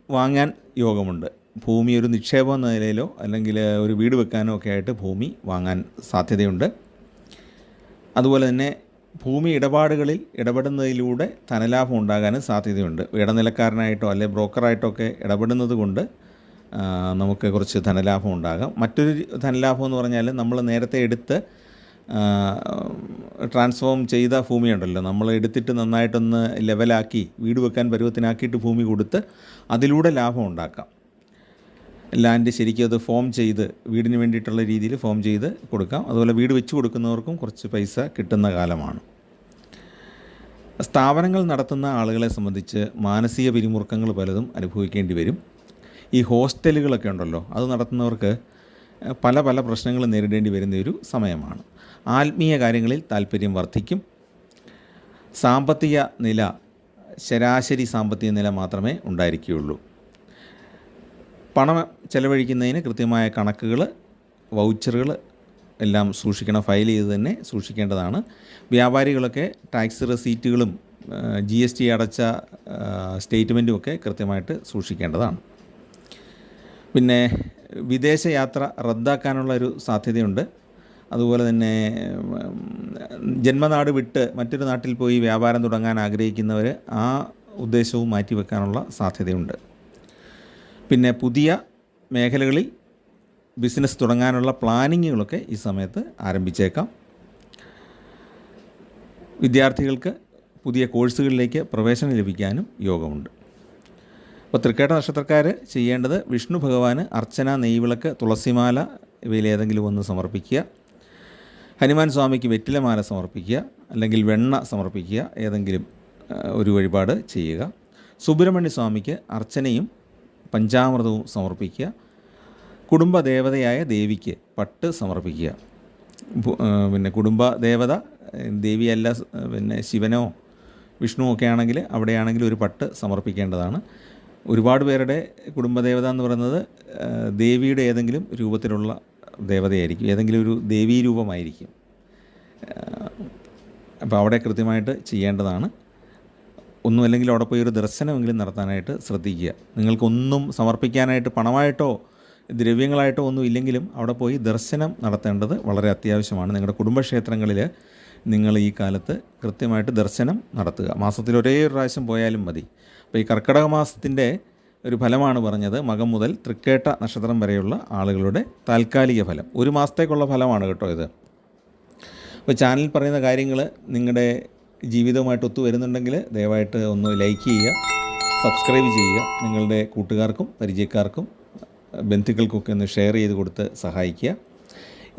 വാങ്ങാൻ യോഗമുണ്ട്. ഭൂമി ഒരു നിക്ഷേപം എന്ന നിലയിലോ അല്ലെങ്കിൽ ഒരു വീട് വെക്കാനോ ഒക്കെ ആയിട്ട് ഭൂമി വാങ്ങാൻ സാധ്യതയുണ്ട്. അതുപോലെ തന്നെ ഭൂമി ഇടപാടുകളിൽ ഇടപെടുന്നതിലൂടെ ധനലാഭം ഉണ്ടാകാനും സാധ്യതയുണ്ട്. ഇടനിലക്കാരനായിട്ടോ അല്ലെങ്കിൽ ബ്രോക്കറായിട്ടോ ഒക്കെ ഇടപെടുന്നത് കൊണ്ട് നമുക്ക് കുറച്ച് ധനലാഭം ഉണ്ടാകാം. മറ്റൊരു ധനലാഭം എന്ന് പറഞ്ഞാൽ, നമ്മൾ നേരത്തെ എടുത്ത് ട്രാൻസ്ഫോം ചെയ്ത ഭൂമിയുണ്ടല്ലോ, നമ്മൾ എടുത്തിട്ട് നന്നായിട്ടൊന്ന് ലെവലാക്കി വീട് വെക്കാൻ പരുവത്തിനാക്കിയിട്ട് ഭൂമി കൊടുത്ത് അതിലൂടെ ലാഭം ഉണ്ടാക്കാം. ലാൻഡ് ശരിക്കും അത് ഫോം ചെയ്ത് വീടിന് വേണ്ടിയിട്ടുള്ള രീതിയിൽ ഫോം ചെയ്ത് കൊടുക്കാം. അതുപോലെ വീട് വെച്ച് കൊടുക്കുന്നവർക്കും കുറച്ച് പൈസ കിട്ടുന്ന കാലമാണ്. സ്ഥാപനങ്ങൾ നടത്തുന്ന ആളുകളെ സംബന്ധിച്ച് മാനസിക പിരിമുറുക്കങ്ങൾ പലതും അനുഭവിക്കേണ്ടി വരും. ഈ ഹോസ്റ്റലുകളൊക്കെ ഉണ്ടല്ലോ, അത് നടത്തുന്നവർക്ക് പല പല പ്രശ്നങ്ങൾ നേരിടേണ്ടി വരുന്ന ഒരു സമയമാണ്. ആത്മീയ കാര്യങ്ങളിൽ താല്പര്യം വർദ്ധിക്കും. സാമ്പത്തിക നില, ശരാശരി സാമ്പത്തിക നില മാത്രമേ ഉണ്ടായിരിക്കുകയുള്ളൂ. പണം ചെലവഴിക്കുന്നതിന് കൃത്യമായ കണക്കുകൾ, വൗച്ചറുകൾ എല്ലാം സൂക്ഷിക്കണം. ഫയൽ ചെയ്ത് തന്നെ സൂക്ഷിക്കേണ്ടതാണ്. വ്യാപാരികളൊക്കെ ടാക്സ് റെസീറ്റുകളും GST അടച്ച സ്റ്റേറ്റ്മെൻറ്റും ഒക്കെ കൃത്യമായിട്ട് സൂക്ഷിക്കേണ്ടതാണ്. പിന്നെ വിദേശയാത്ര റദ്ദാക്കാനുള്ള ഒരു സാധ്യതയുണ്ട്. അതുപോലെ തന്നെ ജന്മനാട് വിട്ട് മറ്റൊരു നാട്ടിൽ പോയി വ്യാപാരം തുടങ്ങാൻ ആഗ്രഹിക്കുന്നവർ ആ ഉദ്ദേശവും മാറ്റിവെക്കാനുള്ള സാധ്യതയുണ്ട്. പിന്നെ പുതിയ മേഖലകളിൽ ബിസിനസ് തുടങ്ങാനുള്ള പ്ലാനിങ്ങുകളൊക്കെ ഈ സമയത്ത് ആരംഭിച്ചേക്കാം. വിദ്യാർത്ഥികൾക്ക് പുതിയ കോഴ്സുകളിലേക്ക് പ്രവേശനം ലഭിക്കാനും യോഗമുണ്ട്. അപ്പോൾ തൃക്കേട്ട നക്ഷത്രക്കാർ ചെയ്യേണ്ടത് വിഷ്ണു ഭഗവാന് അർച്ചന, നെയ്വിളക്ക്, തുളസിമാല ഇവയിലേതെങ്കിലും ഒന്ന് സമർപ്പിക്കുക. ഹനുമാൻ സ്വാമിക്ക് വെറ്റിലമാല സമർപ്പിക്കുക, അല്ലെങ്കിൽ വെണ്ണ സമർപ്പിക്കുക, ഏതെങ്കിലും ഒരു വഴിപാട് ചെയ്യുക. സുബ്രഹ്മണ്യ സ്വാമിക്ക് അർച്ചനയും പഞ്ചാമൃതവും സമർപ്പിക്കുക. കുടുംബദേവതയായ ദേവിക്ക് പട്ട് സമർപ്പിക്കുക. പിന്നെ കുടുംബദേവത ദേവിയല്ല, പിന്നെ ശിവനോ വിഷ്ണുവോ ഒക്കെ ആണെങ്കിൽ അവിടെയാണെങ്കിൽ ഒരു പട്ട് സമർപ്പിക്കേണ്ടതാണ്. ഒരുപാട് പേരുടെ കുടുംബദേവത എന്ന് പറയുന്നത് ദേവിയുടെ ഏതെങ്കിലും രൂപത്തിലുള്ള ദേവതയായിരിക്കും, ഏതെങ്കിലും ഒരു ദേവീ രൂപമായിരിക്കും. അപ്പോൾ അവിടെ കൃത്യമായിട്ട് ചെയ്യേണ്ടതാണ്. ഒന്നുമല്ലെങ്കിൽ അവിടെ പോയി ഒരു ദർശനമെങ്കിലും നടത്താനായിട്ട് ശ്രദ്ധിക്കുക. നിങ്ങൾക്കൊന്നും സമർപ്പിക്കാനായിട്ട് പണമായിട്ടോ ദ്രവ്യങ്ങളായിട്ടോ ഒന്നും ഇല്ലെങ്കിലും അവിടെ പോയി ദർശനം നടത്തേണ്ടത് വളരെ അത്യാവശ്യമാണ്. നിങ്ങളുടെ കുടുംബക്ഷേത്രങ്ങളിൽ നിങ്ങൾ ഈ കാലത്ത് കൃത്യമായിട്ട് ദർശനം നടത്തുക. മാസത്തിൽ ഒരേ ഒരു പ്രാവശ്യം പോയാലും മതി. അപ്പോൾ ഈ കർക്കിടക മാസത്തിൻ്റെ ഒരു ഫലമാണ് പറഞ്ഞത്. മകം മുതൽ തൃക്കേട്ട നക്ഷത്രം വരെയുള്ള ആളുകളുടെ താൽക്കാലിക ഫലം, ഒരു മാസത്തേക്കുള്ള ഫലമാണ് കേട്ടോ ഇത്. അപ്പോൾ ചാനലിൽ പറയുന്ന കാര്യങ്ങൾ നിങ്ങളുടെ ജീവിതവുമായിട്ട് ഒത്തു വരുന്നുണ്ടെങ്കിൽ ദയവായിട്ട് ഒന്ന് ലൈക്ക് ചെയ്യുക, സബ്സ്ക്രൈബ് ചെയ്യുക, നിങ്ങളുടെ കൂട്ടുകാർക്കും പരിചയക്കാർക്കും ബന്ധുക്കൾക്കൊക്കെ ഒന്ന് ഷെയർ ചെയ്ത് കൊടുത്ത് സഹായിക്കുക.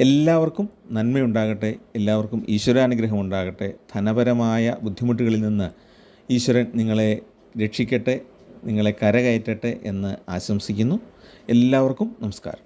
എല്ലാവർക്കും നന്മയുണ്ടാകട്ടെ, എല്ലാവർക്കും ഈശ്വരാനുഗ്രഹം ഉണ്ടാകട്ടെ. ധനപരമായ ബുദ്ധിമുട്ടുകളിൽ നിന്ന് ഈശ്വരൻ നിങ്ങളെ രക്ഷിക്കട്ടെ, നിങ്ങളെ കരകയറ്റട്ടെ എന്ന് ആശംസിക്കുന്നു. എല്ലാവർക്കും നമസ്കാരം.